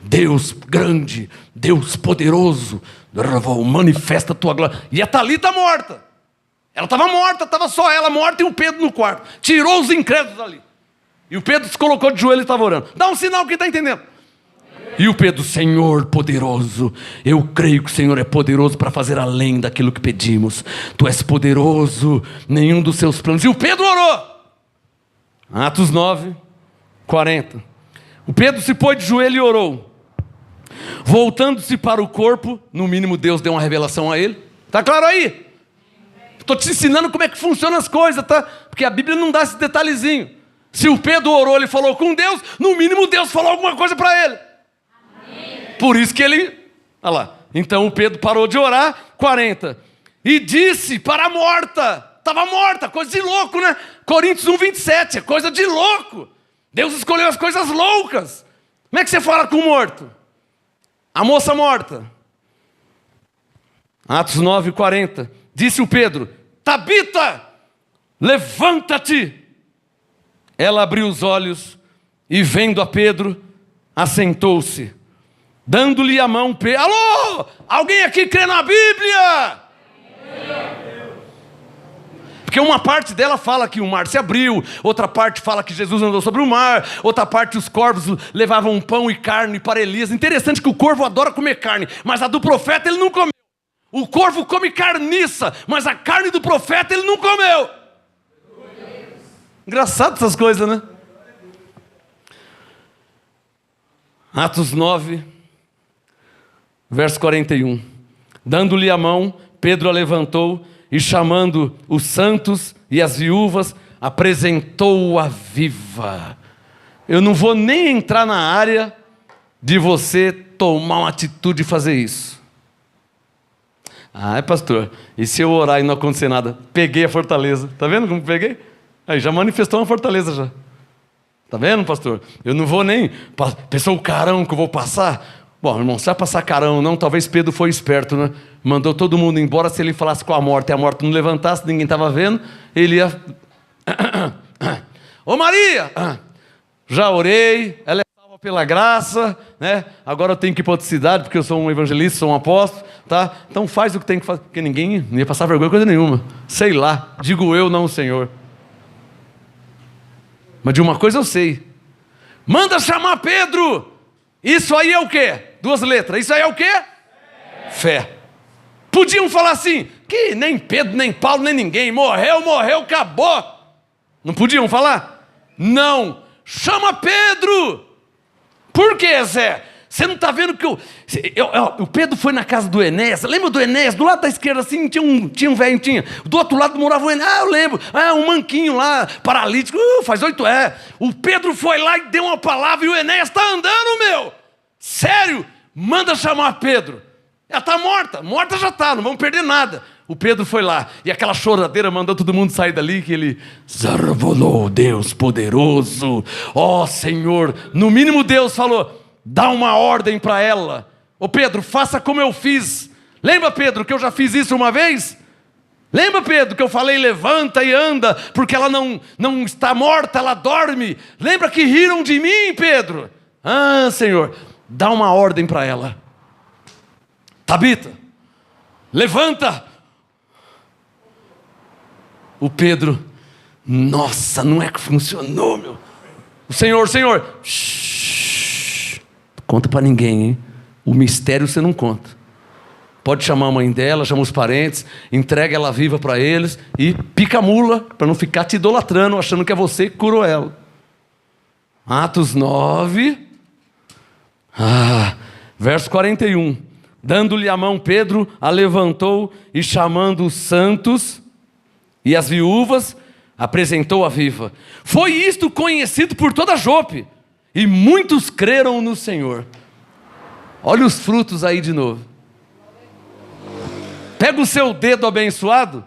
Deus grande, Deus poderoso, manifesta a tua glória. E a Talita morta. Ela estava morta, estava só ela morta e o Pedro no quarto. Tirou os incrédulos ali. E o Pedro se colocou de joelho e estava orando. Dá um sinal, quem está entendendo? E o Pedro, Senhor poderoso, eu creio que o Senhor é poderoso para fazer além daquilo que pedimos. Tu és poderoso, nenhum dos seus planos. E o Pedro orou. Atos 9, 40. O Pedro se pôs de joelho e orou. Voltando-se para o corpo, no mínimo Deus deu uma revelação a ele. Está claro aí? Estou te ensinando como é que funcionam as coisas, tá? Porque a Bíblia não dá esse detalhezinho. Se o Pedro orou, ele falou com Deus, no mínimo Deus falou alguma coisa para ele. Amém. Por isso que ele... Olha lá. Então o Pedro parou de orar, 40. E disse para a morta. Estava morta, coisa de louco, né? Coríntios 1, 27, é coisa de louco. Deus escolheu as coisas loucas. Como é que você fala com o morto? A moça morta. Atos 9, 40. Disse o Pedro, Tabita, levanta-te. Ela abriu os olhos e vendo a Pedro, assentou-se. Dando-lhe a mão, alô, alguém aqui crê na Bíblia? Porque uma parte dela fala que o mar se abriu, outra parte fala que Jesus andou sobre o mar, outra parte os corvos levavam pão e carne para Elias. Interessante que o corvo adora comer carne, mas a do profeta ele não comeu. O corvo come carniça, mas a carne do profeta ele não comeu. Engraçado essas coisas, né? Atos 9, verso 41. Dando-lhe a mão, Pedro a levantou e chamando os santos e as viúvas, apresentou-a viva. Eu não vou nem entrar na área de você tomar uma atitude e fazer isso. Pastor, e se eu orar e não acontecer nada? Peguei a fortaleza. Está vendo como peguei? Aí já manifestou uma fortaleza já. Está vendo, pastor? Eu não vou nem... Pensou o carão que eu vou passar? Bom, irmão, se vai passar carão não, talvez Pedro foi esperto, né? Mandou todo mundo embora, se ele falasse com a morte e a morte não levantasse, ninguém estava vendo, ele ia... Ô Maria, já orei, ela é salva pela graça, né? Agora eu tenho que ir para outra cidade, porque eu sou um evangelista, sou um apóstolo, tá? Então faz o que tem que fazer, porque ninguém não ia passar vergonha coisa nenhuma. Sei lá, digo eu, não o Senhor. Mas de uma coisa eu sei. Manda chamar Pedro! Isso aí é o quê? 2 letras. Isso aí é o quê? Fé. Podiam falar assim, que nem Pedro, nem Paulo, nem ninguém. Morreu, acabou. Não podiam falar? Não. Chama Pedro. Por quê, Zé? Você não está vendo que o Pedro foi na casa do Enéas. Lembra do Enéas? Do lado da esquerda assim, tinha um velho, tinha. Do outro lado morava o Enéas. Eu lembro. Um manquinho lá, paralítico. Faz 8 O Pedro foi lá e deu uma palavra e o Enéas está andando, meu. Sério? Manda chamar Pedro. Ela está morta. Morta já está, não vamos perder nada. O Pedro foi lá. E aquela choradeira mandou todo mundo sair dali, que ele... Zarvolou, Deus poderoso. Ó Senhor. No mínimo Deus falou... Dá uma ordem para ela. Ô Pedro, faça como eu fiz. Lembra, Pedro, que eu já fiz isso uma vez? Lembra, Pedro, que eu falei levanta e anda, porque ela não está morta, ela dorme. Lembra que riram de mim, Pedro? Senhor, dá uma ordem para ela. Tabita, levanta. O Pedro, nossa, não é que funcionou, meu. O Senhor, conta para ninguém, hein? O mistério você não conta. Pode chamar a mãe dela, chama os parentes, entrega ela viva para eles e pica a mula, para não ficar te idolatrando, achando que é você que curou ela. Atos 9, verso 41. Dando-lhe a mão, Pedro a levantou e chamando os santos e as viúvas, apresentou-a viva. Foi isto conhecido por toda Jope. E muitos creram no Senhor. Olha os frutos aí de novo. Pega o seu dedo abençoado,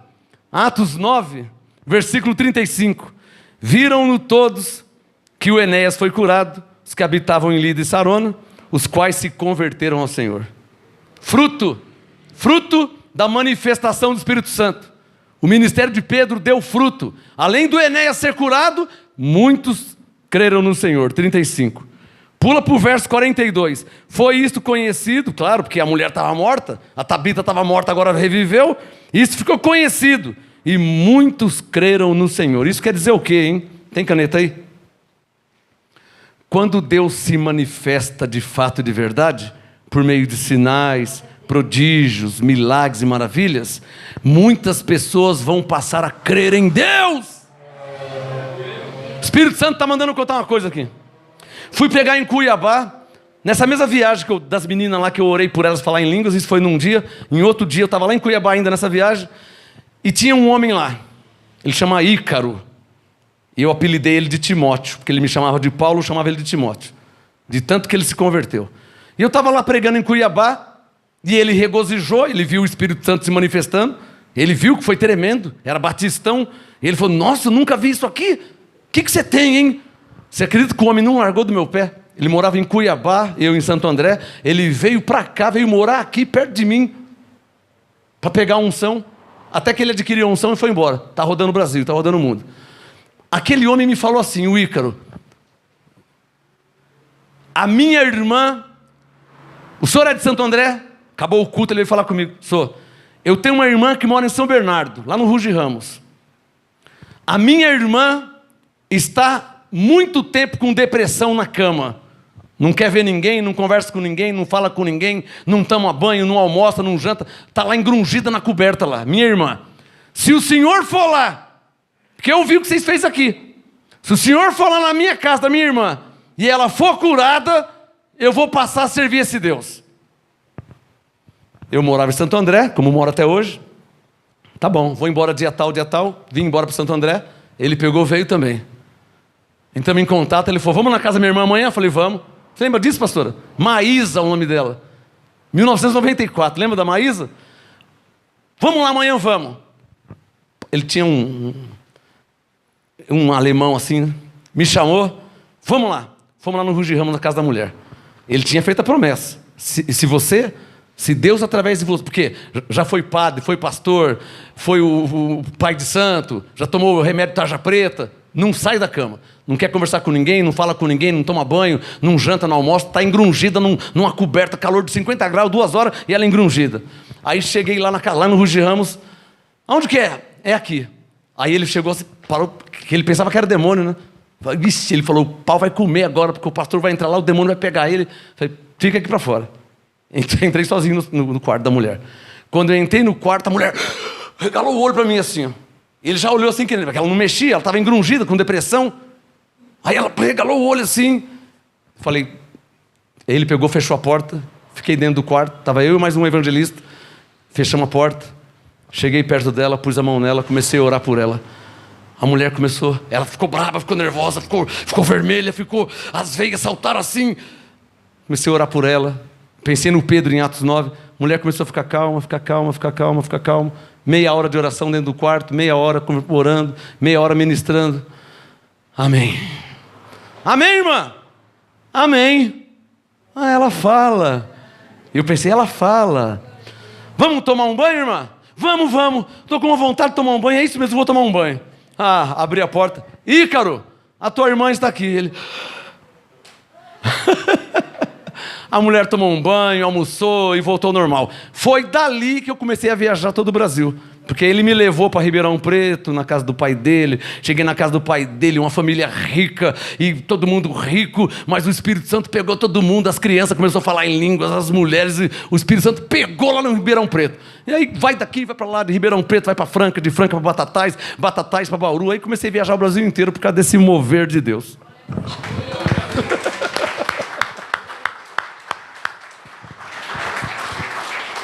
Atos 9, versículo 35. Viram-no todos que o Enéas foi curado, os que habitavam em Lida e Sarona, os quais se converteram ao Senhor. Fruto da manifestação do Espírito Santo. O ministério de Pedro deu fruto. Além do Enéas ser curado, muitos creram no Senhor. 35. Pula para o verso 42. Foi isto conhecido, claro, porque a mulher estava morta, a Tabita estava morta, agora reviveu. Isso ficou conhecido. E muitos creram no Senhor. Isso quer dizer o quê, hein? Tem caneta aí? Quando Deus se manifesta de fato e de verdade, por meio de sinais, prodígios, milagres e maravilhas, muitas pessoas vão passar a crer em Deus. O Espírito Santo está mandando contar uma coisa aqui. Fui pregar em Cuiabá, nessa mesma viagem das meninas lá que eu orei por elas falar em línguas, isso foi num dia. Em outro dia eu estava lá em Cuiabá ainda nessa viagem, e tinha um homem lá, ele chama Ícaro, e eu apelidei ele de Timóteo, porque ele me chamava de Paulo, eu chamava ele de Timóteo, de tanto que ele se converteu. E eu estava lá pregando em Cuiabá, e ele regozijou, ele viu o Espírito Santo se manifestando, ele viu que foi tremendo, era batistão, e ele falou: nossa, eu nunca vi isso aqui, o que você tem, hein? Você acredita que o homem não largou do meu pé? Ele morava em Cuiabá, eu em Santo André. Ele veio para cá, veio morar aqui perto de mim, para pegar a unção. Até que ele adquiriu a unção e foi embora. Está rodando o Brasil, está rodando o mundo. Aquele homem me falou assim, o Ícaro: a minha irmã, o senhor é de Santo André? Acabou o culto, ele veio falar comigo. Eu tenho uma irmã que mora em São Bernardo, lá no Ruge Ramos. A minha irmã está muito tempo com depressão na cama, não quer ver ninguém, não conversa com ninguém, não fala com ninguém, não toma banho, não almoça, não janta, está lá engrungida na coberta lá. Minha irmã, se o senhor for lá, porque eu vi o que vocês fez aqui, se o senhor for lá na minha casa da minha irmã, e ela for curada, eu vou passar a servir esse Deus. Eu morava em Santo André, como moro até hoje. Tá bom, vou embora dia tal, vim embora para Santo André, ele pegou, veio também. Entramos em contato, ele falou: vamos na casa da minha irmã amanhã? Eu falei: vamos. Você lembra disso, pastora? Maísa, o nome dela. 1994, lembra da Maísa? Vamos lá amanhã, vamos. Ele tinha um alemão assim, me chamou, vamos lá. Fomos lá no Ruge Ramos, na casa da mulher. Ele tinha feito a promessa. Se Deus através de você, porque já foi padre, foi pastor, foi o pai de santo, já tomou remédio de tarja preta, não sai da cama, não quer conversar com ninguém, não fala com ninguém, não toma banho, não janta, não almoça, está engrungida numa coberta, calor de 50 graus, 2 horas, e ela engrungida. Aí cheguei lá no Ruge Ramos, aonde que é? É aqui. Aí ele chegou assim, parou, que ele pensava que era demônio, né? Vixe, ele falou: o pau vai comer agora, porque o pastor vai entrar lá, o demônio vai pegar ele. Falei: fica aqui para fora. Entrei sozinho no quarto da mulher. Quando eu entrei no quarto, a mulher regalou o olho para mim assim, ó. Ele já olhou assim, porque ela não mexia, ela estava engrungida, com depressão. Aí ela regalou o olho assim. Falei, ele pegou, fechou a porta, fiquei dentro do quarto, estava eu e mais um evangelista, fechamos a porta, cheguei perto dela, pus a mão nela, comecei a orar por ela. A mulher começou, ela ficou brava, ficou nervosa, ficou vermelha, as veias saltaram assim. Comecei a orar por ela, pensei no Pedro em Atos 9, a mulher começou a ficar calma, ficar calma, ficar calma, ficar calma. Meia hora de oração dentro do quarto, meia hora orando, meia hora ministrando. Amém. Amém, irmã? Amém. Ah, ela fala. Eu pensei, ela fala. Vamos tomar um banho, irmã? Vamos. Estou com uma vontade de tomar um banho, é isso mesmo, vou tomar um banho. Ah, abri a porta. Ícaro, a tua irmã está aqui. Ele... A mulher tomou um banho, almoçou e voltou ao normal. Foi dali que eu comecei a viajar todo o Brasil. Porque ele me levou para Ribeirão Preto, na casa do pai dele. Cheguei na casa do pai dele, uma família rica, e todo mundo rico, mas o Espírito Santo pegou todo mundo, as crianças começaram a falar em línguas, as mulheres, e o Espírito Santo pegou lá no Ribeirão Preto. E aí vai daqui, vai para lá, de Ribeirão Preto, vai para Franca, de Franca para Batatais, Batatais para Bauru. Aí comecei a viajar o Brasil inteiro por causa desse mover de Deus.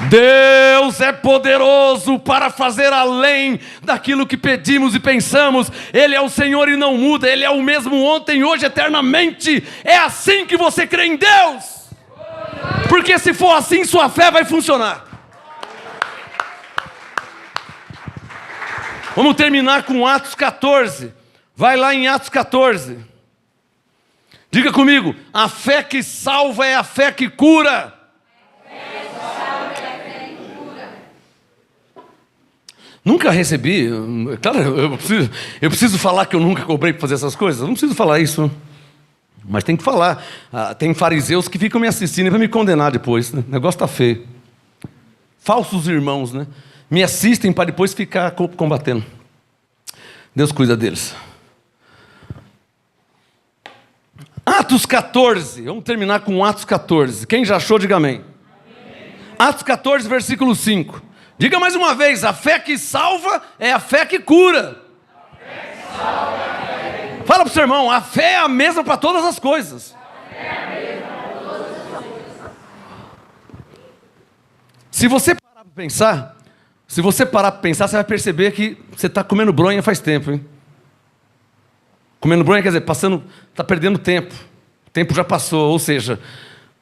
Deus é poderoso para fazer além daquilo que pedimos e pensamos. Ele é o Senhor e não muda. Ele é o mesmo ontem, hoje, eternamente. É assim que você crê em Deus. Porque se for assim, sua fé vai funcionar. Vamos terminar com Atos 14. Vai lá em Atos 14. Diga comigo, a fé que salva é a fé que cura. Nunca recebi, claro, eu preciso falar que eu nunca cobrei para fazer essas coisas, eu não preciso falar isso, mas tem que falar. Tem fariseus que ficam me assistindo para me condenar depois, né? O negócio está feio. Falsos irmãos, né? Me assistem para depois ficar combatendo. Deus cuida deles. Atos 14, vamos terminar com Atos 14. Quem já achou, diga amém. Atos 14, versículo 5. Diga mais uma vez, a fé que salva é a fé que cura. Fala para o seu irmão, a fé é a mesma para todas as coisas. Se você parar para pensar, você vai perceber que você está comendo bronha faz tempo, hein? Comendo bronha quer dizer, está perdendo tempo. O tempo já passou, ou seja,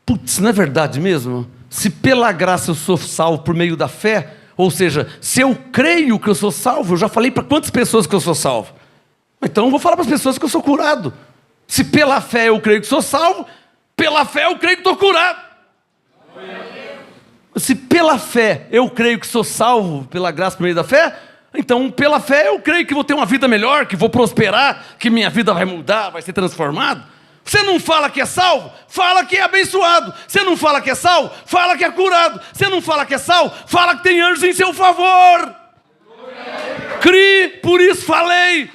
putz, não é verdade mesmo? Se pela graça eu sou salvo por meio da fé, ou seja, se eu creio que eu sou salvo, eu já falei para quantas pessoas que eu sou salvo? Então eu vou falar para as pessoas que eu sou curado. Se pela fé eu creio que sou salvo, pela fé eu creio que estou curado. Se pela fé eu creio que sou salvo, pela graça por meio da fé, então pela fé eu creio que vou ter uma vida melhor, que vou prosperar, que minha vida vai mudar, vai ser transformada. Você não fala que é salvo, fala que é abençoado. Você não fala que é salvo, fala que é curado. Você não fala que é salvo, fala que tem anjos em seu favor. Crie, por isso falei.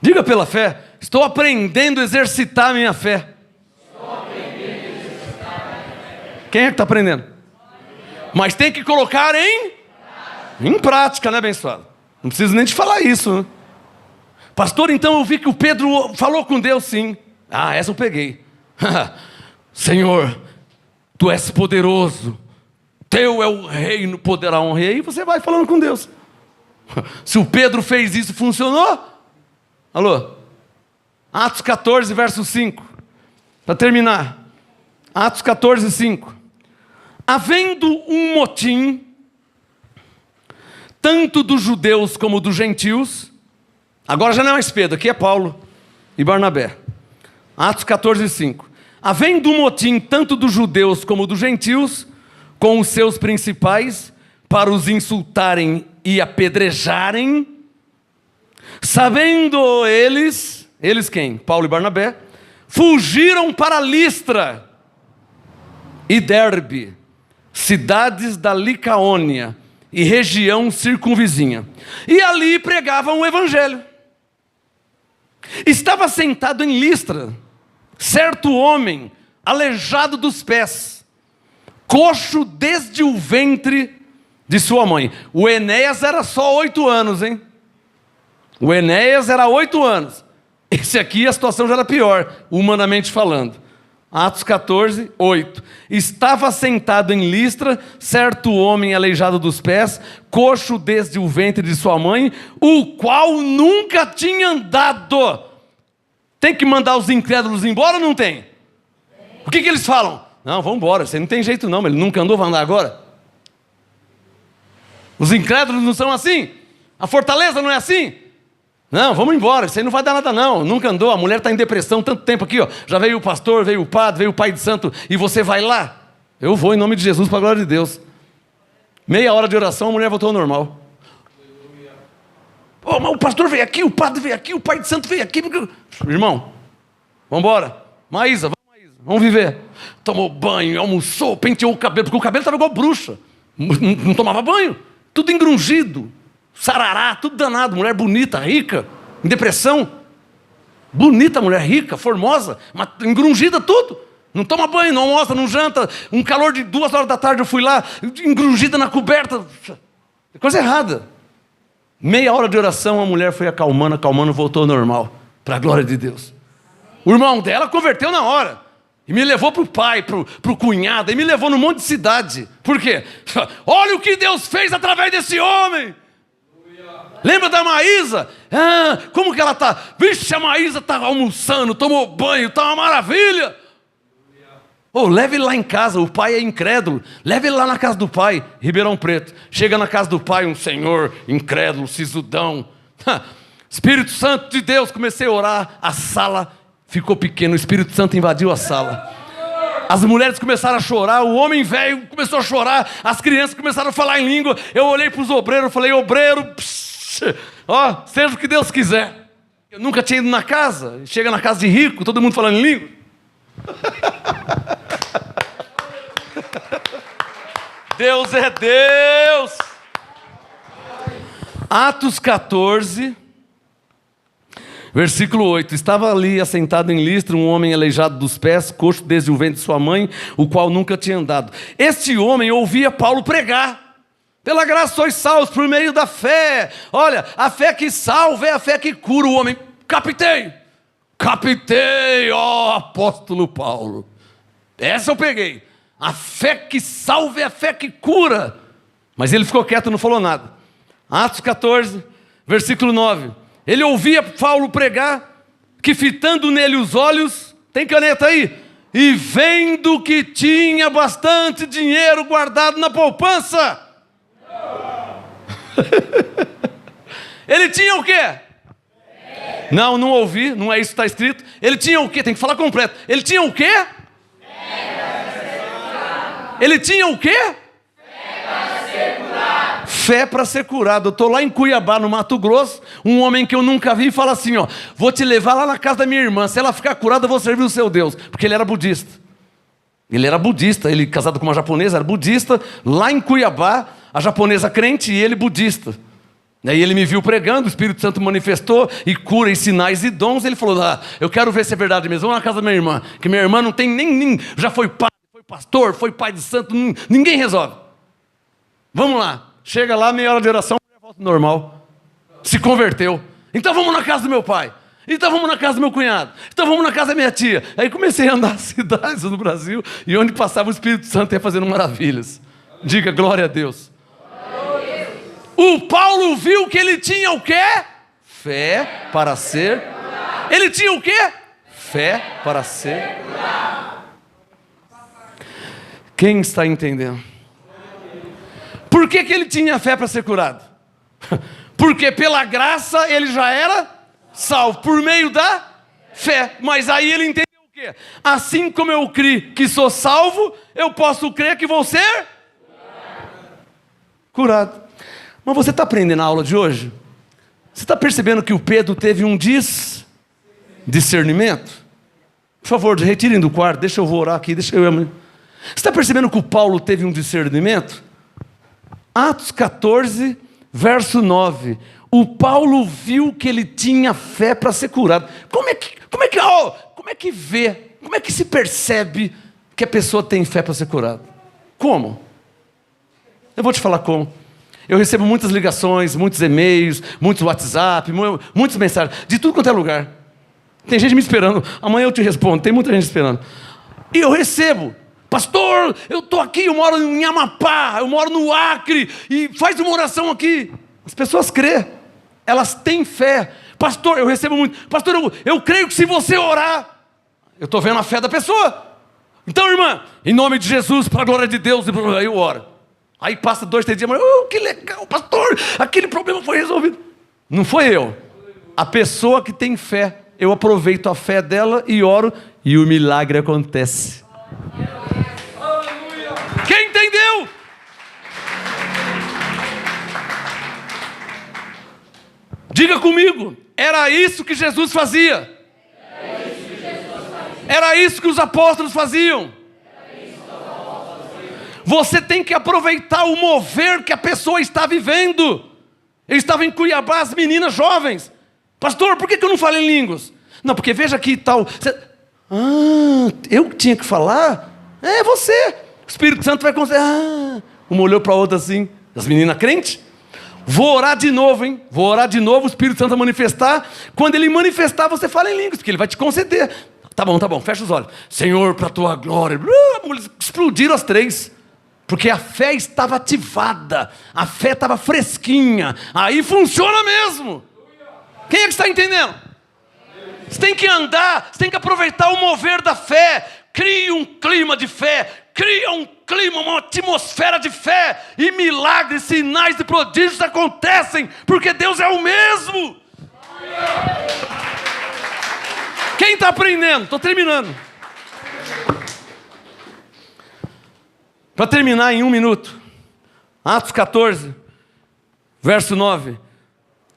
Diga pela fé, estou aprendendo a exercitar a minha fé. Quem é que está aprendendo? Mas tem que colocar em prática, né, abençoado? Não preciso nem te falar isso, né? Pastor, então eu vi que o Pedro falou com Deus, sim. Ah, essa eu peguei. Senhor, Tu és poderoso. Teu é o reino, poderá um rei. E você vai falando com Deus. Se o Pedro fez isso, funcionou? Alô? Atos 14, verso 5. Para terminar. Atos 14, 5. Havendo um motim, tanto dos judeus como dos gentios. Agora já não é mais Pedro, aqui é Paulo e Barnabé. Atos 14, 5. Havendo um motim tanto dos judeus como dos gentios, com os seus principais, para os insultarem e apedrejarem, sabendo eles quem? Paulo e Barnabé, fugiram para Listra e Derbe, cidades da Licaônia e região circunvizinha, e ali pregavam o evangelho. Estava sentado em Listra certo homem, aleijado dos pés, coxo desde o ventre de sua mãe. O Enéas era só 8 anos, hein? O Enéas era 8 anos. Esse aqui a situação já era pior, humanamente falando. Atos 14, 8. Estava sentado em Listra certo homem aleijado dos pés, coxo desde o ventre de sua mãe, o qual nunca tinha andado. Tem que mandar os incrédulos embora ou não tem? O que eles falam? Não, vamos embora, você não tem jeito não, ele nunca andou, vai andar agora? Os incrédulos não são assim? A fortaleza não é assim? Não, vamos embora, isso aí não vai dar nada não, nunca andou, a mulher está em depressão tanto tempo aqui, ó. Já veio o pastor, veio o padre, veio o pai de santo, e você vai lá? Eu vou em nome de Jesus, para a glória de Deus. Meia hora de oração, a mulher voltou ao normal. Oh, mas o pastor veio aqui, o padre veio aqui, o pai de santo veio aqui. Irmão, vamos embora. Maísa, vamos viver. Tomou banho, almoçou, penteou o cabelo, porque o cabelo estava igual bruxa. Não tomava banho, tudo engrungido. Sarará, tudo danado, mulher bonita, rica, em depressão. Bonita mulher, rica, formosa, mas engrungida tudo. Não toma banho, não almoça, não janta. Um calor de 2 horas da tarde eu fui lá, engrungida na coberta. Coisa errada. Meia hora de oração, a mulher foi acalmando, voltou ao normal. Para a glória de Deus. O irmão dela converteu na hora. E me levou para o pai, para o cunhado, e me levou num monte de cidade. Por quê? Olha o que Deus fez através desse homem. Lembra da Maísa? Ah, como que ela está? Vixe, a Maísa está almoçando, tomou banho, está uma maravilha. Leve ele lá em casa, o pai é incrédulo. Leve ele lá na casa do pai, Ribeirão Preto. Chega na casa do pai, um senhor incrédulo, sisudão. Espírito Santo de Deus, comecei a orar, a sala ficou pequena, o Espírito Santo invadiu a sala. As mulheres começaram a chorar, o homem velho começou a chorar, as crianças começaram a falar em língua. Eu olhei para os obreiros e falei, obreiro, seja o que Deus quiser. Eu nunca tinha ido na casa, chega na casa de rico, todo mundo falando em língua. Deus é Deus. Atos 14, versículo 8. Estava ali assentado em Listra um homem aleijado dos pés, coxo desde o ventre de sua mãe, o qual nunca tinha andado. Este homem ouvia Paulo pregar. Pela graça sois salvos por meio da fé. Olha, a fé que salva é a fé que cura. O homem, captei, ó apóstolo Paulo. Essa eu peguei. A fé que salva é a fé que cura. Mas ele ficou quieto, não falou nada. Atos 14, versículo 9. Ele ouvia Paulo pregar, que fitando nele os olhos, tem caneta aí? E vendo que tinha bastante dinheiro guardado na poupança. Ele tinha o quê? Não ouvi, não é isso que está escrito. Ele tinha o quê? Tem que falar completo. Ele tinha o quê? Ele tinha o quê? Fé para ser curado. Eu estou lá em Cuiabá, no Mato Grosso, um homem que eu nunca vi fala assim, vou te levar lá na casa da minha irmã, se ela ficar curada eu vou servir o seu Deus, porque ele era budista. Ele casado com uma japonesa, era budista, lá em Cuiabá, a japonesa crente e ele budista. Aí ele me viu pregando, o Espírito Santo manifestou e cura em sinais e dons. Ele falou, eu quero ver se é verdade mesmo, vamos na casa da minha irmã, que minha irmã não tem nem já foi padre, foi pastor, foi pai de santo, ninguém resolve. Vamos lá. Chega lá, meia hora de oração, volta normal. Se converteu. Então vamos na casa do meu pai. Então vamos na casa do meu cunhado. Então vamos na casa da minha tia. Aí comecei a andar nas cidades no Brasil e onde passava o Espírito Santo ia fazendo maravilhas. Diga glória a Deus. O Paulo viu que ele tinha o quê? Fé para ser. Ele tinha o quê? Fé para ser. Quem está entendendo? Por que ele tinha fé para ser curado? Porque pela graça ele já era salvo, por meio da fé. Mas aí ele entendeu o quê? Assim como eu creio que sou salvo, eu posso crer que vou ser curado. Mas você está aprendendo a aula de hoje? Você está percebendo que o Pedro teve um discernimento? Por favor, retirem do quarto, deixa eu orar aqui, Você está percebendo que o Paulo teve um discernimento? Atos 14, verso 9. O Paulo viu que ele tinha fé para ser curado. Como é que vê? Como é que se percebe que a pessoa tem fé para ser curada? Como? Eu vou te falar como. Eu recebo muitas ligações, muitos e-mails, muitos WhatsApp, muitas mensagens, de tudo quanto é lugar. Tem gente me esperando, amanhã eu te respondo, tem muita gente esperando. E eu recebo, pastor, eu estou aqui, eu moro em Amapá, eu moro no Acre, e faz uma oração aqui. As pessoas crêem, elas têm fé. Pastor, eu recebo muito, pastor, eu creio que se você orar, eu estou vendo a fé da pessoa. Então, irmã, em nome de Jesus, para a glória de Deus, aí eu oro. Aí passa 2, 3 dias, mas que legal, pastor, aquele problema foi resolvido. Não foi eu. A pessoa que tem fé, eu aproveito a fé dela e oro, e o milagre acontece. Quem entendeu? Diga comigo, era isso que Jesus fazia. Era isso que os apóstolos faziam. Você tem que aproveitar o mover que a pessoa está vivendo. Eu estava em Cuiabá, as meninas jovens. Pastor, por que eu não falo em línguas? Não, porque veja aqui e tal. Eu tinha que falar? É você. O Espírito Santo vai considerar. Uma olhou para a outra assim. As meninas crentes. Vou orar de novo, hein? Vou orar de novo, o Espírito Santo vai manifestar. Quando ele manifestar, você fala em línguas, porque ele vai te conceder. Tá bom, fecha os olhos. Senhor, para a tua glória. Explodiram as 3. Porque a fé estava ativada, a fé estava fresquinha, aí funciona mesmo. Quem é que está entendendo? Você tem que andar, você tem que aproveitar o mover da fé. Crie um clima de fé, cria um clima, uma atmosfera de fé, e milagres, sinais e prodígios acontecem, porque Deus é o mesmo. Quem está aprendendo? Estou terminando. Para terminar em 1 minuto, Atos 14, verso 9.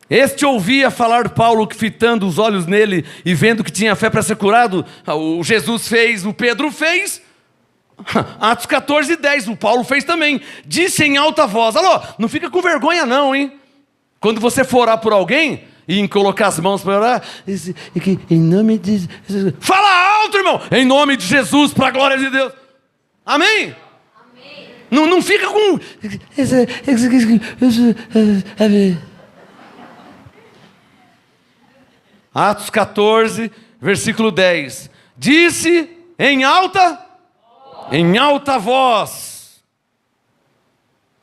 Este ouvia falar Paulo, que fitando os olhos nele e vendo que tinha fé para ser curado, o Jesus fez, o Pedro fez. Atos 14, 10, o Paulo fez também. Disse em alta voz, alô, não fica com vergonha não, hein? Quando você for orar por alguém e colocar as mãos para orar, em nome de Jesus. Fala alto, irmão, em nome de Jesus, para a glória de Deus. Amém? Não fica com... Atos 14, versículo 10. Disse em alta voz.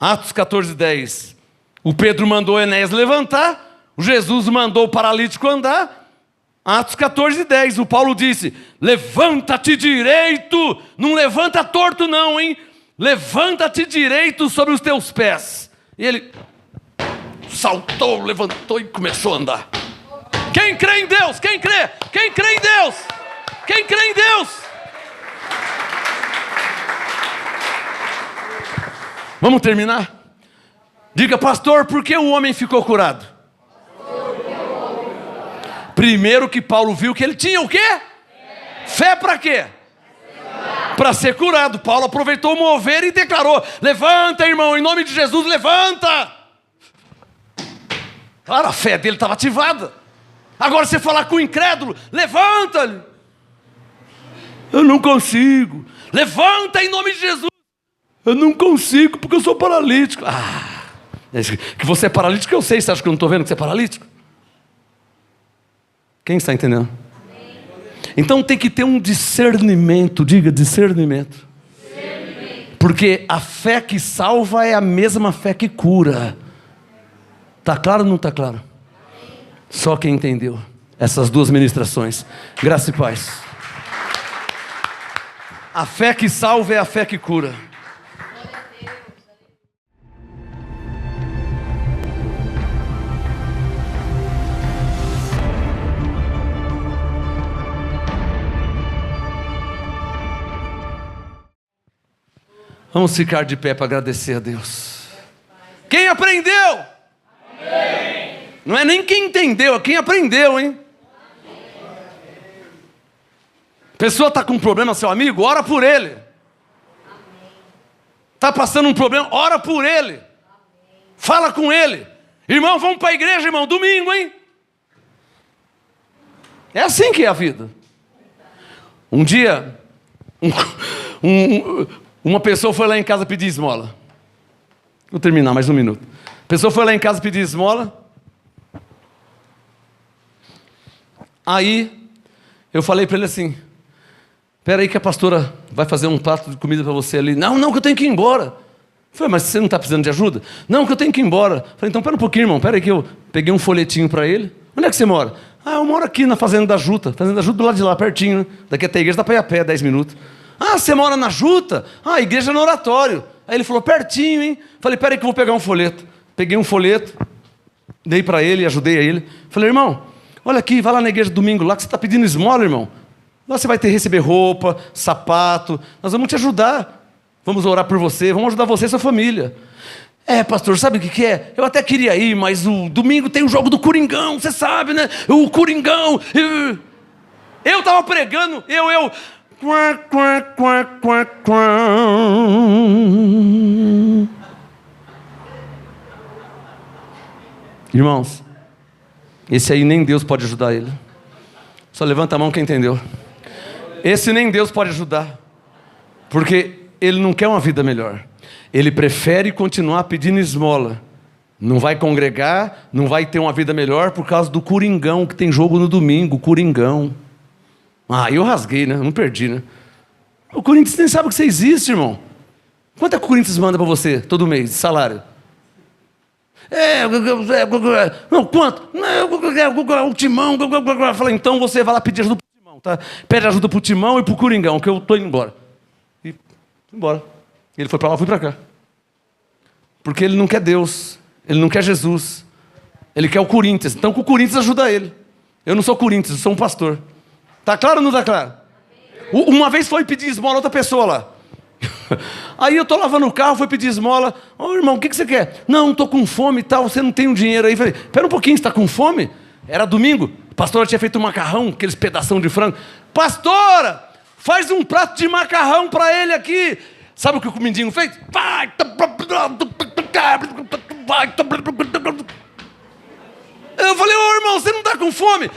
Atos 14, 10. O Pedro mandou Enéas levantar, o Jesus mandou o paralítico andar. Atos 14, 10. O Paulo disse, levanta-te direito. Não levanta torto não, hein? Levanta-te direito sobre os teus pés. E ele saltou, levantou e começou a andar. Quem crê em Deus? Quem crê? Quem crê em Deus? Quem crê em Deus? Vamos terminar? Diga, pastor, por que o homem ficou curado? Primeiro que Paulo viu que ele tinha o quê? Fé para quê? Para ser curado. Paulo aproveitou o mover e declarou, levanta, irmão, em nome de Jesus, levanta. Claro, a fé dele estava ativada. Agora você falar com o incrédulo, levanta-lhe. Eu não consigo. Levanta em nome de Jesus. Eu não consigo porque eu sou paralítico. Que você é paralítico eu sei. Você acha que eu não estou vendo que você é paralítico? Quem está entendendo? Então tem que ter um discernimento. Diga discernimento. Porque a fé que salva é a mesma fé que cura. Está claro ou não está claro? Só quem entendeu essas duas ministrações. Graça e paz. A fé que salva é a fé que cura. Vamos ficar de pé para agradecer a Deus. Quem aprendeu? Amém. Não é nem quem entendeu, é quem aprendeu, hein? A pessoa está com um problema, seu amigo, ora por ele. Está passando um problema, ora por ele. Fala com ele. Irmão, vamos para a igreja, irmão, domingo, hein? É assim que é a vida. Um dia, uma pessoa foi lá em casa pedir esmola. Vou terminar mais 1 minuto. A pessoa foi lá em casa pedir esmola. Aí, eu falei para ele assim, espera aí que a pastora vai fazer um prato de comida para você ali. Não, que eu tenho que ir embora. Eu falei, mas você não está precisando de ajuda? Não, que eu tenho que ir embora. Eu falei, então, espera um pouquinho, irmão. Espera aí que eu peguei um folhetinho para ele. Onde é que você mora? Eu moro aqui na Fazenda da Juta. Fazenda da Juta do lado de lá, pertinho, né? Daqui até a igreja dá para ir a pé, 10 minutos. Você mora na Juta? A igreja é no oratório. Aí ele falou, pertinho, hein? Falei, espera aí que eu vou pegar um folheto. Peguei um folheto, dei para ele, ajudei a ele. Falei, irmão, olha aqui, vai lá na igreja domingo, lá que você está pedindo esmola, irmão. Lá você vai ter receber roupa, sapato. Nós vamos te ajudar. Vamos orar por você, vamos ajudar você e sua família. Pastor, sabe o que é? Eu até queria ir, mas o domingo tem o jogo do Coringão, você sabe, né? O Coringão. Eu estava pregando, Irmãos, esse aí nem Deus pode ajudar ele. Só levanta a mão quem entendeu. Esse nem Deus pode ajudar, porque ele não quer uma vida melhor. Ele prefere continuar pedindo esmola. Não vai congregar, não vai ter uma vida melhor por causa do Coringão, que tem jogo no domingo, Coringão. Eu rasguei, né? Eu não perdi, né? O Corinthians nem sabe que você existe, irmão. Quanto é que o Corinthians manda para você todo mês de salário? Não, quanto? O Timão. Eu falei, então você vai lá pedir ajuda pro Timão, tá? Pede ajuda pro Timão e pro Coringão, que eu tô indo embora. E fui embora. Ele foi para lá, eu fui para cá. Porque ele não quer Deus, ele não quer Jesus, ele quer o Corinthians. Então que o Corinthians ajuda ele. Eu não sou Corinthians, eu sou um pastor. Tá claro ou não tá claro? Uma vez foi pedir esmola a outra pessoa lá. Aí eu tô lavando o carro, fui pedir esmola. Ô irmão, o que você quer? Não, tô com fome e tal, você não tem um dinheiro aí. Falei, pera um pouquinho, você tá com fome? Era domingo, a pastora tinha feito um macarrão, aqueles pedação de frango. Pastora, faz um prato de macarrão para ele aqui. Sabe o que o mendigo fez? Eu falei, ô irmão, você não tá com fome?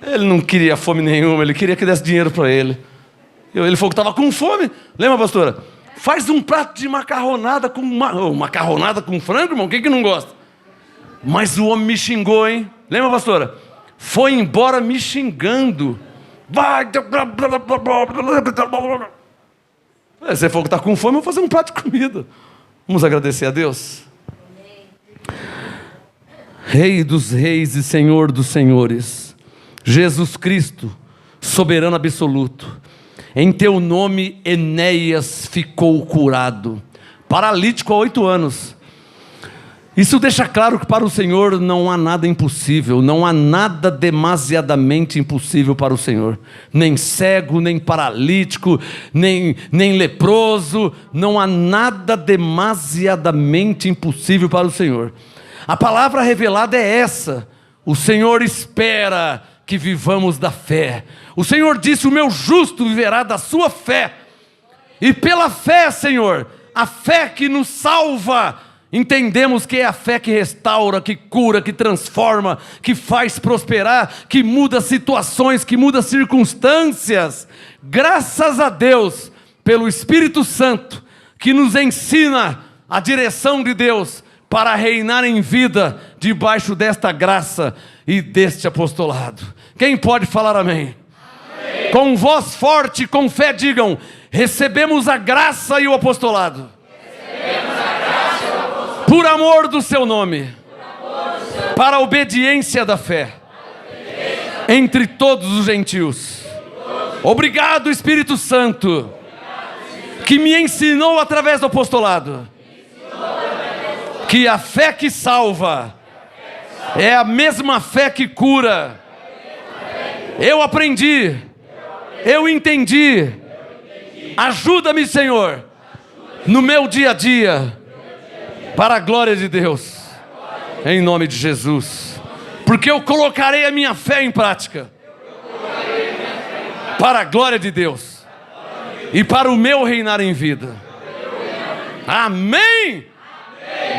Ele não queria fome nenhuma, ele queria que desse dinheiro para ele. Ele falou que estava com fome. Lembra, pastora? Faz um prato de macarronada com macarronada com frango, irmão, quem que não gosta? Mas o homem me xingou, hein? Lembra, pastora? Foi embora me xingando. Você falou que está com fome, eu vou fazer um prato de comida. Vamos agradecer a Deus? Rei dos reis e Senhor dos senhores, Jesus Cristo, soberano absoluto, em teu nome Enéas ficou curado, paralítico há 8 anos. Isso deixa claro que para o Senhor não há nada impossível, não há nada demasiadamente impossível para o Senhor. Nem cego, nem paralítico, nem leproso, não há nada demasiadamente impossível para o Senhor. A palavra revelada é essa: o Senhor espera que vivamos da fé. O Senhor disse, o meu justo viverá da sua fé. E pela fé, Senhor, a fé que nos salva, entendemos que é a fé que restaura, que cura, que transforma, que faz prosperar, que muda situações, que muda circunstâncias. Graças a Deus pelo Espírito Santo, que nos ensina a direção de Deus para reinar em vida debaixo desta graça e deste apostolado. Quem pode falar amém? Amém. Com voz forte, com fé, digam: recebemos a graça e o apostolado. Por amor do seu nome, para a obediência da fé, entre todos os gentios. Obrigado, Espírito Santo, que me ensinou através do apostolado, que a fé que salva é a mesma fé que cura. Eu aprendi, eu entendi. Ajuda-me, Senhor, no meu dia a dia, para a glória de Deus, em nome de Jesus, porque eu colocarei a minha fé em prática, para a glória de Deus, e para o meu reinar em vida. Amém?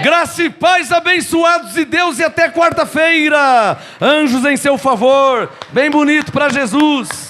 Graça e paz, abençoados de Deus, e até quarta-feira. Anjos em seu favor, bem bonito para Jesus.